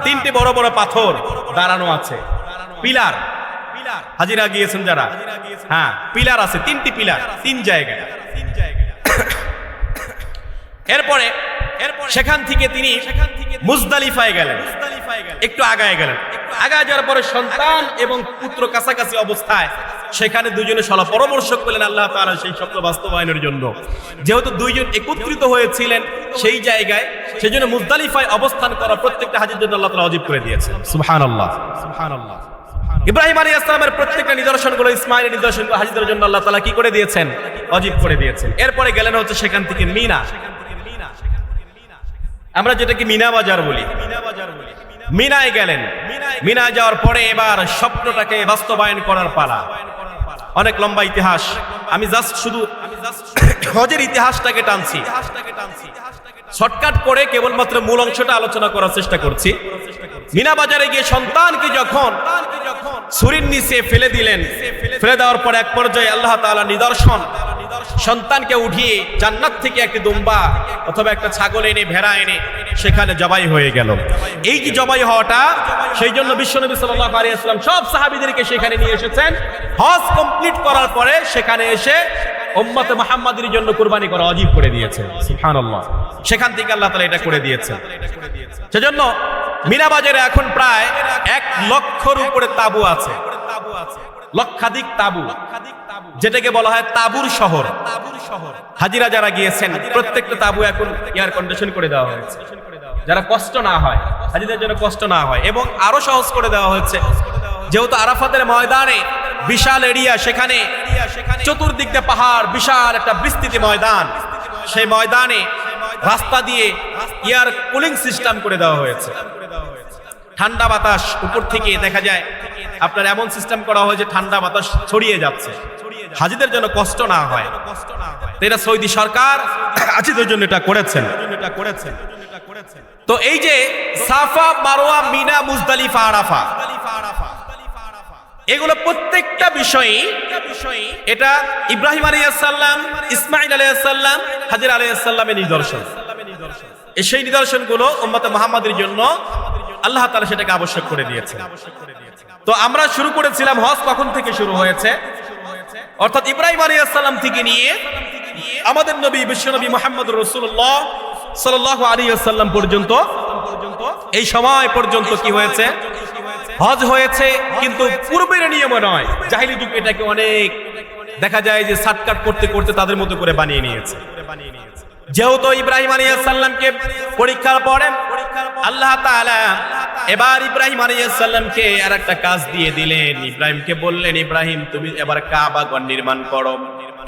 Speaker 1: 3টি বড় বড় পাথর দাঁড়ানো আছে, পিলার, হাজিরা গিয়েছেন যারা, হ্যাঁ পিলার আছে, 3টি পিলার 3 জায়গায়। এরপরে সেখান থেকে তিনি মুজদালিফায় গেলেন, একটু আগায় গেলেন। আগায় যাওয়ার পরে সন্তান এবং পুত্র কাছাকাছি অবস্থায় সেখানে দুজনে সলা পরামর্শ করলেন আল্লাহ তাআলা সেই স্বপ্ন বাস্তবায়নের জন্য। যেহেতু দুইজন একত্রিত হয়েছিলেন সেই জায়গায়, সেজন্য মুজদালিফায় অবস্থান করা প্রত্যেকটা হাজীর জন্য আল্লাহ তাআলা ওয়াজিব করে দিয়েছেন। সুবহানাল্লাহ, সুবহানাল্লাহ। ইব্রাহিম আলাইহিস সালামের প্রত্যেকটা নিদর্শনগুলো, ইসমাঈলের নিদর্শনগুলো হাজীদের জন্য আল্লাহ তাআলা কি করে দিয়েছেন? ওয়াজিব করে দিয়েছেন। এরপরে গেলেন হচ্ছে সেখান থেকে মিনা, আমরা যেটাকে মিনা বাজার বলি, মিনায় গেলেন। মিনায় যাওয়ার পরে এবার স্বপ্নটাকে বাস্তবায়ন করার পালা। অনেক লম্বা ইতিহাস, আমি জাস্ট শুধু হজের ইতিহাসটাকে টানছি, শর্টকাট করে কেবলমাত্র মূল অংশটা আলোচনা করার চেষ্টা করছি। মিনা বাজারে গিয়ে সন্তানকে যখন ছুরির নিচে ফেলে দিলেন, ফেলে দেওয়ার পর এক পর্যায়ে আল্লাহ তাআলা নিদর্শন, সন্তানকে উঠিয়ে জান্নাত থেকে একটি দুম্বা অথবা একটা ছাগল এনে, ভেড়া এনে সেখানে জবাই হয়ে গেল। এই যে জবাই হওয়াটা, সেই জন্য বিশ্বনবী সাল্লাল্লাহু আলাইহি ওয়াসাল্লাম সব সাহাবীদেরকে সেখানে নিয়ে এসেছেন। হজ কমপ্লিট করার পরে সেখানে এসে উম্মতে মুহাম্মাদের জন্য কুরবানি করা ওয়াজিব করে দিয়েছেন। সুবহানাল্লাহ, সেখান থেকে আল্লাহ তাআলা এটা করে দিয়েছেন। সেজন্য মিনা বাজারে এখন প্রায় 1 লক্ষর উপরে তাঁবু আছে। লক্ষাধিক তাবু, যেটাকে বলা হয় তাবুর শহর। হাজিরা যারা গিয়েছেন প্রত্যেকটা তাবু এখন এয়ার কন্ডিশন করে দেওয়া হয়েছে, যারা কষ্ট না হয়, হাজিদের জন্য কষ্ট না হয়। এবং আরো সহজ করে দেওয়া হয়েছে, যেহেতু আরাফাতের ময়দানে বিশাল এরিয়া, সেখানে চতুর্দিক দিয়ে পাহাড়, বিশাল একটা বিস্তৃত ময়দান, সেই ময়দানে রাস্তা দিয়ে এয়ার কুলিং সিস্টেম করে দেওয়া হয়েছে। ঠান্ডা বাতাস উপর থেকে দেখা যায় আপনার এমন সিস্টেম করা হয় যে ঠান্ডা বাতাস ছড়িয়ে যাচ্ছে, হাজিদের জন্য কষ্ট না হয়। এটা সৌদি সরকার হাজিদের জন্য এটা করেছেন। তো এই যে সাফা, মারওয়া, মিনা, মুজদালিফা, আরাফা, এগুলো প্রত্যেকটা বিষয়ে এটা ইব্রাহিম আলাইহিস সালাম, ইসমাঈল আলাইহিস সালাম, হাজর আলাইহিস সালামের নিদর্শন। সেই নিদর্শনগুলো উম্মতে মুহাম্মাদের জন্য আল্লাহ তাআলা সেটাকে আবশ্যক করে দিয়েছে। তো আমরা শুরু করেছিলাম, হজ কখন থেকে শুরু হয়েছে? অর্থাৎ ইব্রাহিম আলাইহিস সালাম থেকে নিয়ে আমাদের নবী বিশ্বনবী মুহাম্মদুর রাসূলুল্লাহ সাল্লাল্লাহু আলাইহি ওয়াসাল্লাম পর্যন্ত, এই সময় পর্যন্ত কি হয়েছে? হজ হয়েছে। কিন্তু পূর্বের নিয়ম নয়, জাহিলি যুগে এটাকে অনেক দেখা যায় যে শর্টকাট করতে করতে তাদের মতো করে বানিয়ে নিয়েছে। যেহেতু ইব্রাহিম আলাইহিস সালামকে পরীক্ষার পরে আল্লাহ তাআলা এবার ইব্রাহিম আলাইহিস সালামকে আরেকটা কাজ দিয়ে দিলেন। ইব্রাহিমকে বললেন, ইব্রাহিম তুমি এবার কাবাগর নির্মাণ করো,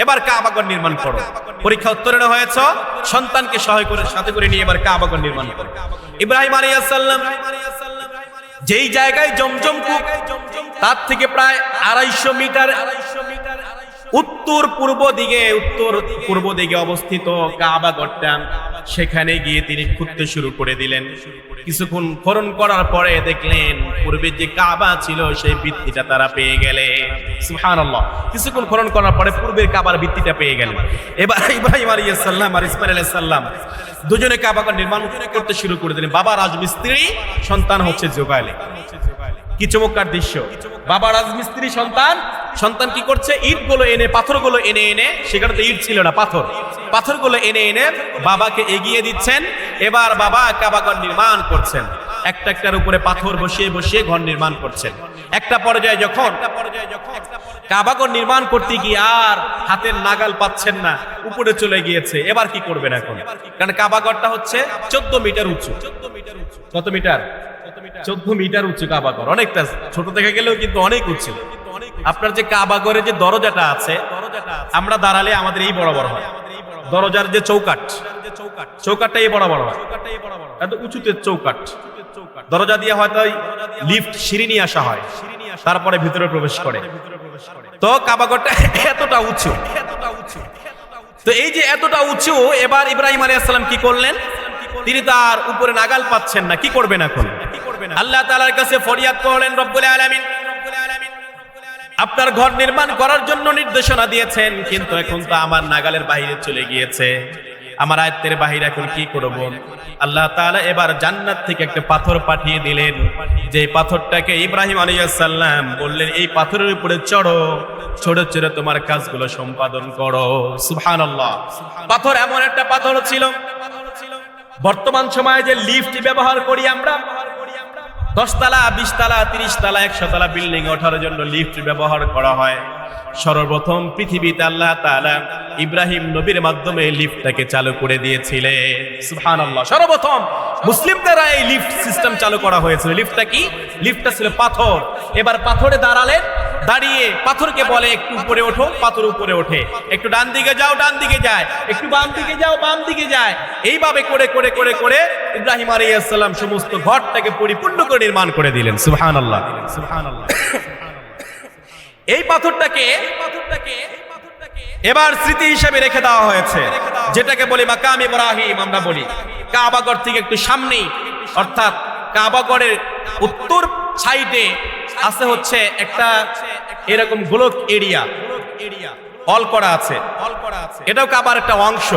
Speaker 1: এবার কাবাগর নির্মাণ করো। পরীক্ষা উত্তীর্ণ হয়েছ, সন্তানকে সাথে করে নিয়ে এবার কাবাগর নির্মাণ করো। ইব্রাহিম আলাইহিস সালাম যেই জায়গায় জমজম কূপ, তার থেকে প্রায় 250 মিটার উত্তর পূর্ব দিকে অবস্থিত কাবাগরটা, সেখানে গিয়ে তিনি খুঁড়তে শুরু করে দিলেন। কিছুক্ষণ খনন করার পরে দেখলেন পূর্বে যে কাবা ছিল সেই ভিত্তিটা তারা পেয়ে গেলেন। সুবহানাল্লাহ। কিছুক্ষণ খনন করার পরে পূর্বের কাবার ভিত্তিটা পেয়ে গেলেন। এবার ইব্রাহিম আলাইহিস সালাম আর ইসমাঈল আলাইহিস সালাম দুজনে কাবাগর নির্মাণ করতে শুরু করে দিলেন। বাবা রাজমিস্ত্রি, সন্তান হচ্ছে জোগালে। কি চমৎকার দৃশ্য! বাবা রাজমিস্ত্রি, সন্তান কি করছে? ইটগুলো এনে, পাথরগুলো এনে, সেখানে তো ইট ছিল না, পাথরগুলো এনে বাবাকে এগিয়ে দিচ্ছেন। এবার বাবা কাবাগর নির্মাণ করছেন, একটার উপরে পাথর বসিয়ে ঘর নির্মাণ করছেন। একটা পর্যায়ে যখন কাবাগর নির্মাণ করতে গিয়ে আর হাতের নাগাল পাচ্ছেন না, উপরে চলে গিয়েছে। এবার কি করবেন এখন? কারণ কাবাগরটা হচ্ছে 14 মিটার উঁচু। কত মিটার? 14 মিটার উঁচু কাবাগর। অনেকটা ছোট দেখে গেলেও কিন্তু অনেক উঁচু। আপনার যে কাবাগরের যে দরজাটা আছে, আমরা দাঁড়ালে আমাদের এই বরাবর হয়। দরজার যে চৌকাটটা এই বরাবর হয়, এত উঁচুতে চৌকাট। দরজা দিয়ে হয়তো লিফট, সিঁড়ি নিয়ে আসা হয়, তারপরে ভিতরে প্রবেশ করে। তো কাবাগরটা এতটা উঁচু। তো এই যে এতটা উঁচু, এবার ইব্রাহিম আলাইহিস সালাম কি করলেন? তিনি তার উপরে নাগাল পাচ্ছেন না, কি করবেন এখন? আল্লাহ তাআলার কাছে ফরিয়াদ করলেন, রব্বুল আলামিন আপনার ঘর নির্মাণ করার জন্য নির্দেশনা দিয়েছেন, কিন্তু এখন তো আমার নাগালের বাইরে চলে গিয়েছে, আমার আয়ত্তের বাইরে, এখন কি করব? আল্লাহ তাআলা এবার জান্নাত থেকে একটা পাথর পাঠিয়ে দিলেন, যে পাথরটাকে ইব্রাহিম আলাইহিস সালাম বললেন, এই পাথরের উপরে চড়ো, চড়ে তোমার কাজগুলো সম্পাদন করো। সুবহানাল্লাহ। পাথর এমন একটা পাথর ছিল, বর্তমান সময়ে যে লিফট ব্যবহার করি আমরা, 10 তলা, 20 তলা, 30 তলা, 100 তলা বিল্ডিং ওঠার জন্য লিফট ব্যবহার করা হয়। সর্বপ্রথম পৃথিবীতে আল্লাহ তাআলা ইব্রাহিম নবীর মাধ্যমে লিফটটাকে চালু করে দিয়েছিলেন। সুবহানাল্লাহ। সর্বপ্রথম মুসলিমদের এই লিফট সিস্টেম চালু করা হয়েছিল। লিফটটা কি? লিফটটা ছিল পাথর। এবার পাথরে দাঁড়িয়ে পাথরকে বলে, একটু উপরে ওঠো, পাথর উপরে ওঠে। একটু ডান দিকে যাও, ডান দিকে যায়। একটু বাম দিকে যাও, বাম দিকে যায়। এইভাবে করে ইব্রাহিম আলাইহিস সালাম সমস্ত ঘরটাকে পরিপূর্ণ করে নির্মাণ করে দিলেন। সুবহানাল্লাহ, সুবহানাল্লাহ। এই পাথরটাকে এবার স্মৃতি হিসেবে রেখে দেওয়া হয়েছে, যেটাকে বলি মাকাম ইব্রাহিম। আমরা বলি কাবাগর থেকে একটু সামনেই, অর্থাৎ কাবাগরের উত্তর সাইডে আছে হচ্ছে একটা এরকম গোলক এরিয়া, অল করা আছে। এটাও কাবার একটা অংশ।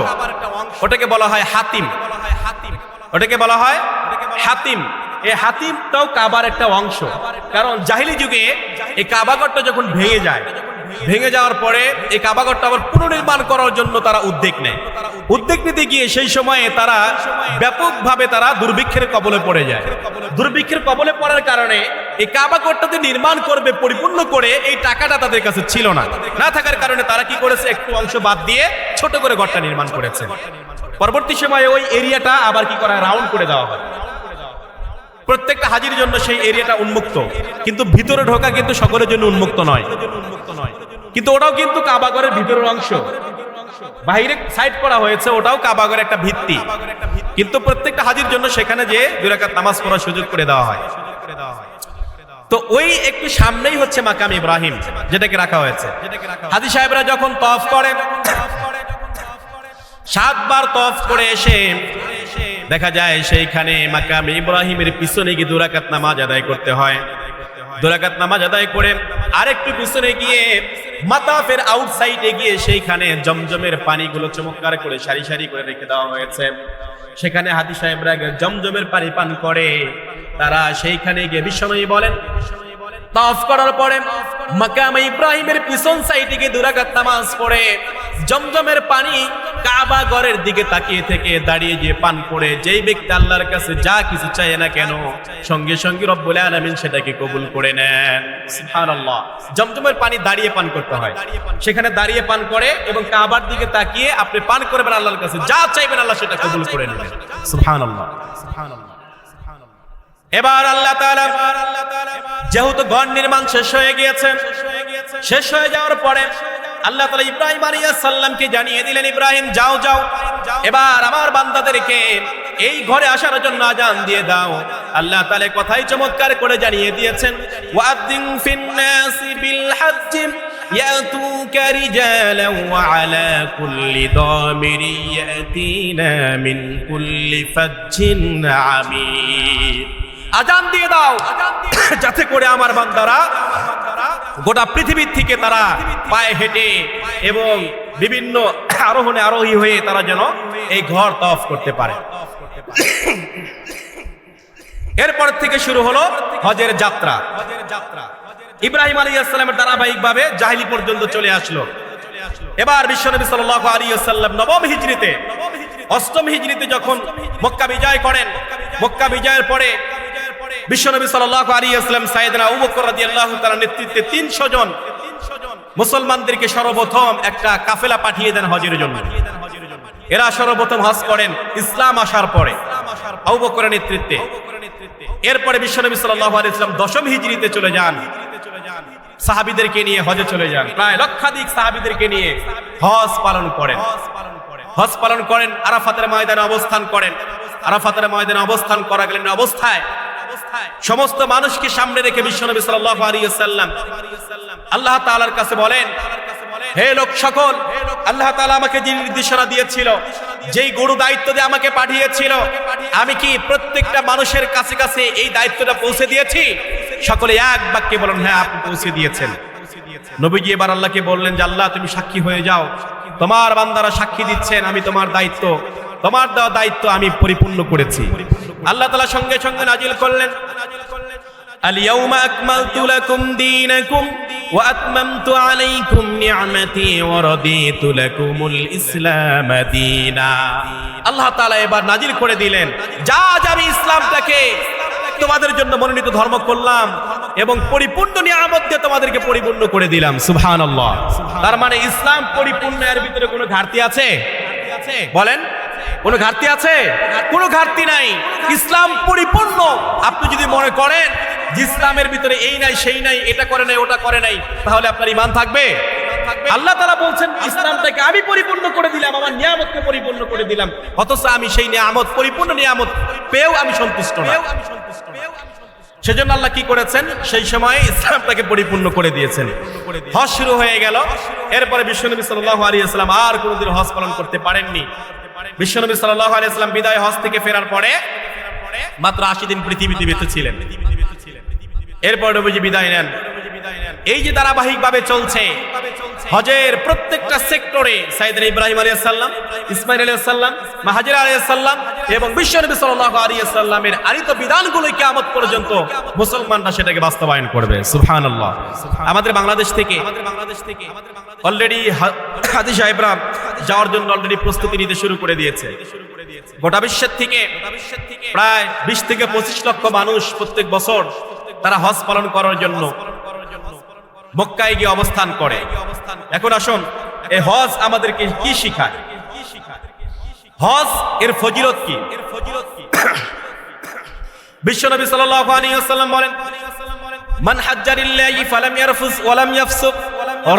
Speaker 1: ওটাকে বলা হয় হাতিম। ওটাকে বলা হয় হাতিম। এই হাতিমটাও কাবার একটা অংশ। কারণ জাহিলি যুগে এই কাবাগরটা যখন ভেঙে যাওয়ার পরে এই কাবাগরটা আবার পুনর্নির্মাণ করার জন্য তারা উদ্যোগ নিতে গিয়ে সেই সময়ে তারা ব্যাপকভাবে দুর্ভিক্ষের কবলে পড়ে যায়। দুর্ভিক্ষের কবলে পড়ার কারণে এই কাবা ঘরটাতে নির্মাণ করবে পরিপূর্ণ করে, এই টাকাটা তাদের কাছে ছিল না। না থাকার কারণে তারা কি করেছে, একটু অংশ বাদ দিয়ে ছোট করে ঘরটা নির্মাণ করেছে। পরবর্তী সময়ে ওই এরিয়াটা আবার কি করা, রাউন্ড করে দেওয়া হয়। প্রত্যেকটা হাজির জন্য সেই এরিয়াটা উন্মুক্ত, কিন্তু ভিতরে ঢোকা কিন্তু সকলের জন্য উন্মুক্ত নয়। কিন্তু ওটাও কিন্তু কাবা ঘরের ভিতরের অংশ, বাইরে সাইড করা হয়েছে, ওটাও কাবা ঘরের একটা ভিত্তি, কিন্তু প্রত্যেকটা হাজির জন্য সেখানে যে 2 রাকাত নামাজ পড়ার সুযোগ করে দেওয়া হয়। তো ওই একটু সামনেই হচ্ছে মাকাম ইব্রাহিম, যেটাকে রাখা হয়েছে। হাজী সাহেবরা যখন তওয়াফ করে, 7 বার তওয়াফ করে এসে দেখা যায় সেইখানে মাকাম ইব্রাহিমের পিছনে গিয়ে 2 রাকাত নামাজ আদায় করতে হয়। 2 রাকাত নামাজ আদায় করে আরেকটু পিছনে গিয়ে মাতাফের আউটসাইডে গিয়ে সেইখানে জমজমের পানিগুলো চমৎকার করে সারি সারি করে রেখে দেওয়া হয়েছে। সেখানে হাজী সাহেবরা জমজমের পানি পান করে। তারা সেইখানে গিয়ে বিশ্বনবী বলেন, তাওয়াফ করার পরে মাকাম ইব্রাহিমের পিছন সাইডে গিয়ে 2 রাকাত নামাজ পড়ে জমজমের পানি কাবা ঘরের দিকে তাকিয়ে থেকে দাঁড়িয়ে গিয়ে পান করে যেই ব্যক্তি আল্লাহর কাছে যা কিছু চায় না কেন, সঙ্গে সঙ্গে রব্বুল আলামিন সেটাকে কবুল করে নেন। সুবহানাল্লাহ। জমজমের পানি দাঁড়িয়ে পান করতে হয়, সেখানে দাঁড়িয়ে পান করে এবং কাবার দিকে তাকিয়ে আপনি পান করবেন, আল্লাহর কাছে যা চাইবেন আল্লাহ সেটা কবুল করে নেবেন। সুবহানাল্লাহ। এবার আল্লাহ তাআলা যেহেতু ঘর নির্মাণ শেষ হয়ে গিয়েছে, শেষ হয়ে যাওয়ার পরে আল্লাহ তাআলা ইব্রাহিম আলাইহিস সালামকে জানিয়ে দিলেন, ইব্রাহিম যাও যাও, এবার আমার বান্দাদেরকে এই ঘরে আসার জন্য আযান দিয়ে দাও। আল্লাহ তাআলা কথাই চমৎকার করে জানিয়ে দিয়েছেন, ওয়াদ্দিন ফিন নাসি বিল হজ্জ ইয়াতুকা রিজালান ওয়া আলা কুল্লি দামিরি ইয়াতিনা মিন কুল্লি ফাজ্জিন আমির। আযান দিয়ে দাও যাতে করে আমার বান্দারা গোটা পৃথিবীর থেকে তারা পায়ে হেঁটে এবং বিভিন্ন আরোহণে আরোহী হয়ে তারা যেন এই ঘর তওয়াফ করতে পারে। এরপর থেকে শুরু হলো হজের যাত্রা। ইব্রাহিম আলাইহিস সালামের ধারাবাহিকভাবে জাহিলি পর্যন্ত চলে আসলো। এবার বিশ্বনবী সাল্লাল্লাহু আলাইহি ওয়াসাল্লাম নবম হিজরিতে, অষ্টম হিজরিতে যখন মক্কা বিজয় করেন, মক্কা বিজয়ের পরে বিশ্বনবী সাল্লাল্লাহু আলাইহি ওয়াসাল্লাম সাইয়েদনা আবু বকর রাদিয়াল্লাহু তাআলার নেতৃত্বে 300 জন মুসলমানদেরকে সর্বপ্রথম একটা কাফেলা পাঠিয়ে দেন হজের জন্য। এরা সর্বপ্রথম হজ করেন ইসলাম আসার পরে আবু বকরের নেতৃত্বে। এরপরে বিশ্বনবী সাল্লাল্লাহু আলাইহি ওয়াসাল্লাম দশম হিজরিতে চলে যান, সাহাবীদেরকে নিয়ে হজে চলে যান। প্রায় লক্ষাধিক সাহাবীদেরকে নিয়ে হজ পালন করেন। হজ পালন করেন, আরাফাতের ময়দানে অবস্থান করেন। আরাফাতের ময়দানে অবস্থান করাকালীন অবস্থায় সমস্ত মানুষকে সামনে রেখে বিশ্বনবী সাল্লাল্লাহু আলাইহি ওয়াসাল্লাম আল্লাহ তাআলার কাছে বলেন, হে লোক সকল, আল্লাহ তাআলা আমাকে যে নির্দেশনা দিয়েছিল, যেই গুরু দায়িত্ব দিয়ে আমাকে পাঠিয়েছিল, আমি কি প্রত্যেকটা মানুষের কাছে কাছে এই দায়িত্বটা পৌঁছে দিয়েছি? সকলে এক বাক্যে বলেন, হ্যাঁ আপনি পৌঁছে দিয়েছেন। নবীজি এবার আল্লাহকে বললেন যে আল্লাহ তুমি সাক্ষী হয়ে যাও, তোমার বান্দারা সাক্ষী দিচ্ছেন আমি তোমার দায়িত্ব, তোমার দেওয়া দায়িত্ব আমি পরিপূর্ণ করেছি। আল্লাহ তাআলা সঙ্গে সঙ্গে নাজিল করলেন, আল ইয়াউমা আকমালতু লাকুম দীনাকুম ওয়া আতমামতু আলাইকুম নি'মাতি ওয়া রাদিতু লাকুমুল ইসলাম দীনা। আল্লাহ তাআলা এবার নাজিল করে দিলেন, যা আমি ইসলামটাকে তোমাদের জন্য মনোনীত ধর্ম করলাম এবং পরিপূর্ণ নিয়ামত দিয়ে তোমাদেরকে পরিপূর্ণ করে দিলাম। সুবহানাল্লাহ। তার মানে ইসলাম পরিপূর্ণ, এর ভিতরে কোনো ঘাটতি আছে? বলেন, কোনো ঘাটতি আছে? কোনো ঘাটতি নাই, ইসলাম পরিপূর্ণ। আপনি যদি মনে করেন যে ইসলামের ভিতরে এই নাই সেই নাই, এটা করে নাই ওটা করে নাই, তাহলে আপনার ঈমান থাকবে? আল্লাহ তাআলা বলছেন ইসলামটাকে আমি পরিপূর্ণ করে দিলাম, আমার নিয়ামতকে পরিপূর্ণ করে দিলাম, অথচ আমি সেই নিয়ামত, পরিপূর্ণ নিয়ামত পেয়েও আমি সন্তুষ্ট না। সেজন্য আল্লাহ কি করেছেন, সেই সময় ইসলামটাকে পরিপূর্ণ করে দিয়েছেন। হজ শুরু হয়ে গেল। এরপরে বিশ্বনবী সাল্লাল্লাহু আলাইহি ওয়াসাল্লাম আর কোনোদিন হজ পালন করতে পারেননি। বিশ্বনবী সাল্লাল্লাহু আলাইহি ওয়াসাল্লাম বিদায় হজ থেকে ফেরার পরে মাত্র 80 দিন পৃথিবীতে বেঁচে ছিলেন। এরপর নবীজি বিদায় নেন। এই যে ধারাবাহিকভাবে চলছে হজের প্রত্যেকটা সেক্টরে সাইয়েদনা ইব্রাহিম আলাইহিস সালাম, ইসমাঈল আলাইহিস সালাম, হাজরা আলাইহিস সালাম এবং বিশ্বনবী সাল্লাল্লাহু আলাইহি ওয়াসাল্লামের আনিত বিধানগুলো কিয়ামত পর্যন্ত মুসলমানরা সেটাকে বাস্তবায়ন করবে। সুবহানাল্লাহ। আমাদের বাংলাদেশ থেকে অলরেডি হাজী সাহেবরা যাওয়ার জন্য অলরেডি প্রস্তুতি নিতে শুরু করে দিয়েছে। গোটা বিশ্বের থেকে প্রায় 20 থেকে 25 লক্ষ মানুষ প্রত্যেক বছর তারা হজ পালন করার জন্য মক্কায় গিয়ে অবস্থান করে। এখন আসুন, এই হজ আমাদেরকে কি শিখায়? হজ এর ফজিলত কি? বিশ্বনবী সাল্লাল্লাহু আলাইহি ওয়াসাল্লাম বলেন, মান হাজ্জা লিল্লাহি ফালাম ইয়ারফুস ওয়া লাম ইয়াফসুক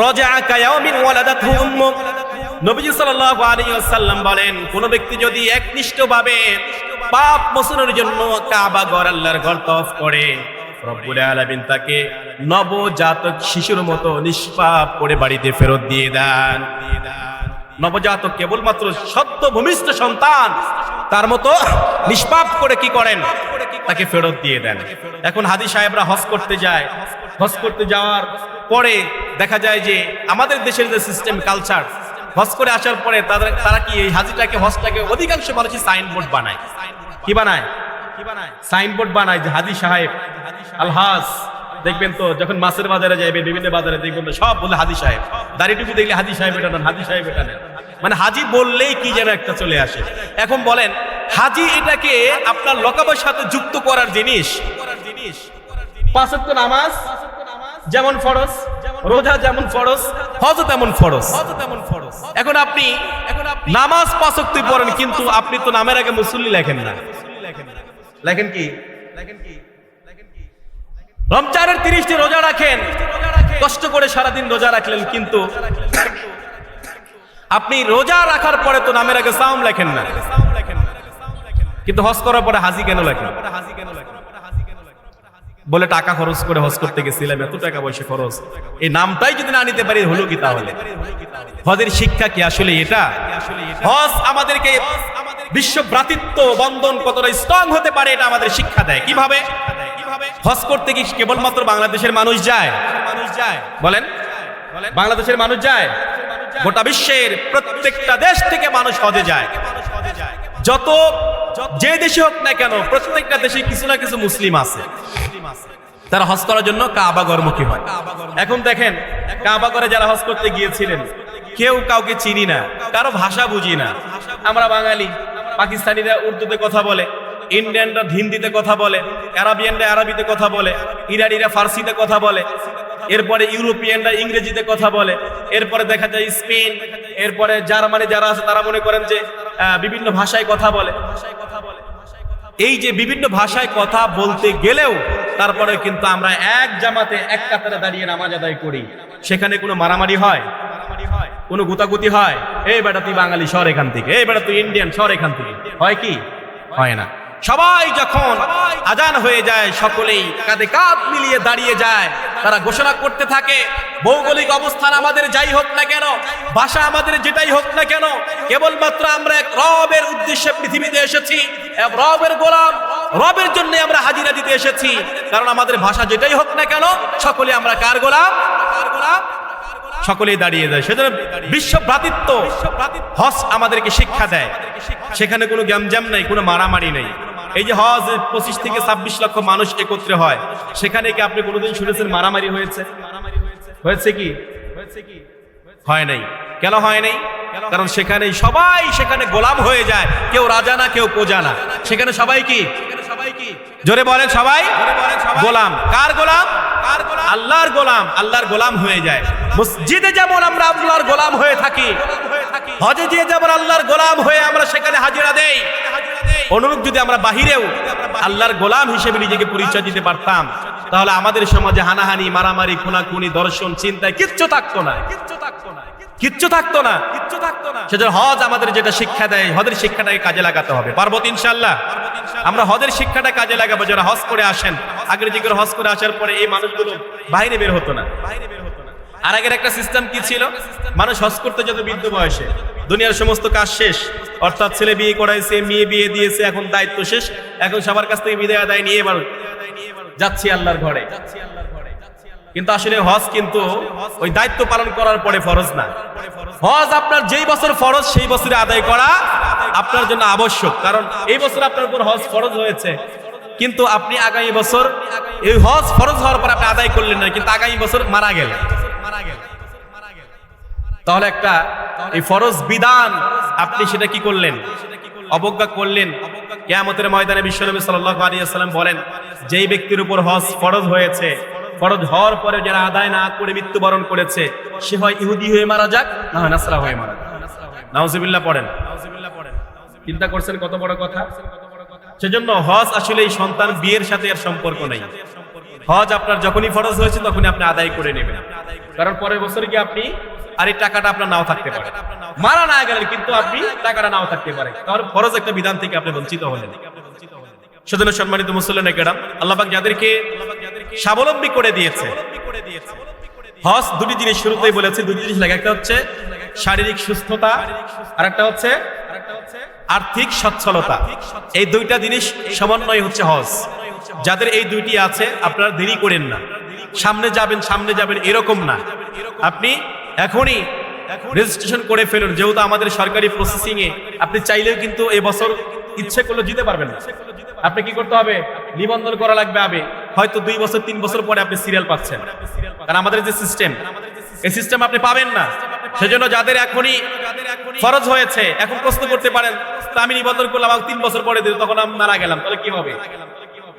Speaker 1: রাজা'a কায়াউমিন ওয়ালাদাতহু উম্মু। নবীজি সাল্লাল্লাহু আলাইহি ওয়াসাল্লাম বলেন, কোন ব্যক্তি যদি একনিষ্ঠভাবে পাপ মোচনের জন্য কাবা ঘর, আল্লাহর ঘর তওয়াফ করে, রব্বুল আলামিন তাকে নবজাতক শিশুর মতো নিষ্পাপ করে বাড়িতে ফেরত দিয়ে দেন। নবজাতক কেবলমাত্র সদ্য ভূমিষ্ঠ সন্তান, তার মতো নিষ্পাপ করে কি করেন? তাকে ফেরত দিয়ে দেন। এখন হাজী সাহেবরা হজ করতে যায়, হজ করতে যাওয়ার পরে দেখা যায় যে আমাদের দেশের যে সিস্টেম কালচার, হজ করে আসার পরে তারা কি এই হাজিটাকে, হজটাকে অধিকাংশ মানুষই সাইনবোর্ড বানায়। কি বানায়? সাইনবোর্ড বানায় যে হাজী সাহেব আলহাজ। দেখবেন তো যখন মাছের বাজারে যাইবেন, বিভিন্ন বাজারে দেখবেন সব বলে হাজী সাহেব, দাড়িটুকু দেখলে হাজী সাহেব এটা নেন, হাজী সাহেব এটা নেন, মানে হাজী বললেই কি যেন একটা চলে আসে। এখন বলেন, হাজী এটাকে আপনার লকাবের সাথে যুক্ত করার জিনিস। 5 ওয়াক্ত নামাজ যেমন ফরজ, রোজা যেমন ফরজ, হজ তেমন ফরজ। এখন আপনি নামাজ 5 ওয়াক্ত পড়েন, কিন্তু আপনি তো নামের আগে মুসল্লি লেখেন না। লেখেন কি? রমজানের 30টি রোজা রাখেন, কষ্ট করে সারাদিন রোজা রাখলেন, কিন্তু আপনি রোজা রাখার পরে তো নামের আগে সাওম লেখেন না, কিন্তু হজ করার পরে হাজী কেন লেখেন? বলে টাকা খরচ করে হজ করতে গেছিলাম, এত টাকা পয়সা খরচ, এই নামটাই যদি না নিতে পারি হলো কি? তাহলে হজের শিক্ষা কি আসলে এটা? হজ আমাদেরকে বিশ্ব ভ্রাতৃত্ব বন্ধন কতটা স্ট্রং হতে পারে এটা আমাদের শিক্ষা দেয়। কিভাবে? হজ করতে কি কেবলমাত্র বাংলাদেশের মানুষ যায়? বলেন, বাংলাদেশের মানুষ যায়? গোটা বিশ্বের প্রত্যেকটা দেশ থেকে মানুষ হজে যায়। যত যে দেশে হোক না কেন, প্রত্যেকটা দেশে কিছু না কিছু মুসলিম আছে, তারা হজ করার জন্য কাবা ঘরমুখী হয়। এখন দেখেন, কাবা ঘরে যারা হজ করতে গিয়েছিলেন, কেউ কাউকে চিনি না, কারো ভাষা বুঝি না। আমরা বাঙালি, পাকিস্তানিরা উর্দুতে কথা বলে, ইন্ডিয়ানরা হিন্দিতে কথা বলে, আরাবিয়ানরা আরবিতে কথা বলে, ইরানিরা ফার্সিতে কথা বলে, এরপরে ইউরোপিয়ানরা ইংরেজিতে কথা বলে, এরপরে দেখা যায় স্পেন, এরপরে জার্মানি যারা আছে তারা মনে করেন যে বিভিন্ন ভাষায় কথা বলে। এই যে বিভিন্ন ভাষায় কথা বলতে গেলেও তারপরে কিন্তু আমরা এক জামাতে এক কাতারে দাঁড়িয়ে নামাজ আদায় করি। সেখানে কোনো মারামারি হয়? কোনো গুতাগুতি হয়? এই বেটা তুই বাঙালি সর এখান থেকে, এই বেটা তুই ইন্ডিয়ান সর এখান থেকে, হয় কি? হয় না। সবাই যখন আজান হয়ে যায়, সকলেই কাঁধে কাঁধ মিলিয়ে দাঁড়িয়ে যায়, তারা ঘোষণা করতে থাকে, ভৌগোলিক অবস্থান আমাদের যাই হোক না কেন, ভাষা আমাদের যেটাই হোক না কেন, কেবলমাত্র আমরা এক রবের উদ্দেশ্যে পৃথিবীতে এসেছি, এক রবের গোলাম, রবের জন্য আমরা হাজিরা দিতে এসেছি। কারণ আমাদের ভাষা যেটাই হোক না কেন, সকলে আমরা কার গোলাম? সকলেই দাঁড়িয়ে যায়। সেজন্য বিশ্ব ভ্রাতৃত্ব হজ আমাদেরকে শিক্ষা দেয়। সেখানে কোনো গ্যামজাম নাই, কোনো মারামারি নেই। এই যে হজ 25 থেকে 26 লক্ষ মানুষ একত্রে হয়, সেখানে কি আপনি কোনোদিন শুনেছেন মারামারি হয়েছে? হয়েছে কি? হয় নাই। কেন হয় নাই? কারণ সেখানে সবাই সেখানে গোলাম হয়ে যায়, কেউ রাজা না, কেউ প্রজা না। সেখানে সবাই কি? জোরে বলেন, সবাই গোলাম। কার গোলাম? আল্লাহর গোলাম। আল্লাহর গোলাম হয়ে যায়। মসজিদে যেমন আমরা আল্লাহর গোলাম হয়ে থাকি, হজে গিয়ে যেমন আল্লাহর গোলাম হয়ে আমরা সেখানে হাজিরা দেই, অনুরূপ যদি আমরা বাহিরেও আল্লাহর গোলাম হিসেবে নিজেকে পরিচয় দিতে পারতাম, তাহলে আমাদের সমাজে হানাহানি, মারামারি, খুনাখুনি, দর্শন, চিন্তায় কিচ্ছু থাকতো না, কিচ্ছু থাকতো না। সেজন্য হজ আমাদের যেটা শিক্ষা দেয়, হজের শিক্ষাটাকে কাজে লাগাতে হবে। পারবো ইনশাআল্লাহ? আমরা হজের শিক্ষাটা কাজে লাগাবো। যারা হজ করে আসেন, আগের দিকে হজ করে আসার পরে এই মানুষগুলো বাইরে বের হতো না। আর আগের একটা সিস্টেম কি ছিল? মানুষ হজ করতে যেত বৃদ্ধ বয়সে, দুনিয়ার সমস্ত কাজ শেষ, অর্থাৎ ছেলে বিয়ে করাইছে, মেয়ে বিয়ে দিয়েছে, এখন দায়িত্ব শেষ, এখন সবার কাছ থেকে বিদায় আদায় নিয়ে এবার যাচ্ছি আল্লাহর ঘরে। কিন্তু আসলে হজ কিন্তু ওই দায়িত্ব পালন করার পরে ফরজ না। হজ আপনার যেই বছর ফরজ সেই বছরে আদায় করা আপনার জন্য আবশ্যক। কারণ এই বছর আপনার উপর হজ ফরজ হয়েছে, কিন্তু আপনি আগামী বছর এই হজ ফরজ হওয়ার পর আপনি আদায় করলেন না, কিন্তু আগামী বছর মারা গেলেন, তাহলে একটা এই ফরজ বিধান আপনি সেটা কি করলেন? অবজ্ঞা করলেন। কিয়ামতের ময়দানে বিশ্বনবী সাল্লাল্লাহু আলাইহি ওয়াসাল্লাম বলেন, যেই ব্যক্তির উপর হজ ফরজ হয়েছে, ফরজ হওয়ার পরে যারা আদায় না করে মৃত্যুবরণ করেছে, সে হয় ইহুদি হয়ে মারা যাক, না হয় নাসরা হয়ে মারা যাক। নাউজুবিল্লাহ পড়েন। চিন্তা করছেন কত বড় কথা। সেজন্য হজ আসলে এই সন্তান বিয়ের সাথে এর সম্পর্ক নেই। হজ আপনার যখনই ফরজ হয়েছে তখনই আপনি আদায় করে নেবেন, কারণ পরের বছর কি আপনি আর এই টাকাটা আপনার নাও থাকতে পারে, মারা না গেলেন কিন্তু আপনি টাকাটা নাও থাকতে পারে, কারণ ফরজ একটা বিধান থেকে আপনি বঞ্চিত হলেন। সেজন্য সম্মানিত মুসল্লিয়ানে কেরাম, আল্লাহ পাক যাদেরকে স্বাবলম্বী করে দিয়েছে, হজ দুটি জিনিস শুরুতেই বলেছে, দুটি জিনিস লাগে, একটা হচ্ছে শারীরিক সুস্থতা আর একটা হচ্ছে আর্থিক সচ্ছলতা। এই দুইটা জিনিস সমন্বয় হচ্ছে হজ। যাদের এই দুইটি আছে আপনারা দেরি করেন না, সামনে যাবেন এরকম না, আপনি এখনই রেজিস্ট্রেশন করে ফেলুন। যেহেতু আমাদের সরকারি প্রসেসিং এ আপনি চাইলেও কিন্তু এই বছর ইচ্ছে করলে জিতে পারবেন না। আপনি কি করতে হবে? নিবন্ধন করা লাগবে আবে, হয়তো 2 বছর 3 বছর পরে আপনি সিরিয়াল পাচ্ছেন, কারণ আমাদের যে সিস্টেম, এই সিস্টেম আপনি পাবেন না। সেজন্য যাদের এখনই ফরজ হয়েছে এখন প্রশ্ন করতে পারেন, তা আমি নিবন্ধন করলাম 3 বছর পরে দিল, তখন আমি মারা গেলাম, তাহলে কি হবে?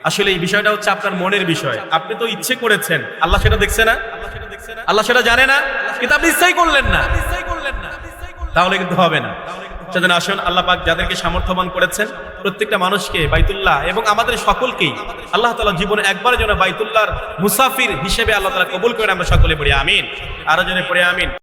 Speaker 1: আসলে এই বিষয়টা হচ্ছে আপনার মনের বিষয়। আপনি তো ইচ্ছে করেছেন, আল্লাহ সেটা দেখছে না, আল্লাহ সেটা জানে না, কিন্তু আপনি ইচ্ছাই করলেন না, তাহলে কিন্তু হবে না। সেজন্য আসুন, আল্লাহ পাক যাদেরকে সামর্থ্যবান করেছেন প্রত্যেকটা মানুষকে বাইতুল্লাহ এবং আমাদের সকলকেই আল্লাহ তাআলা জীবনে একবার যেন বাইতুল্লাহর মুসাফির হিসেবে আল্লাহ তাআলা কবুল করে, আমরা সকলে পড়ি আমিন। আরো জনে পড়ি আমিন।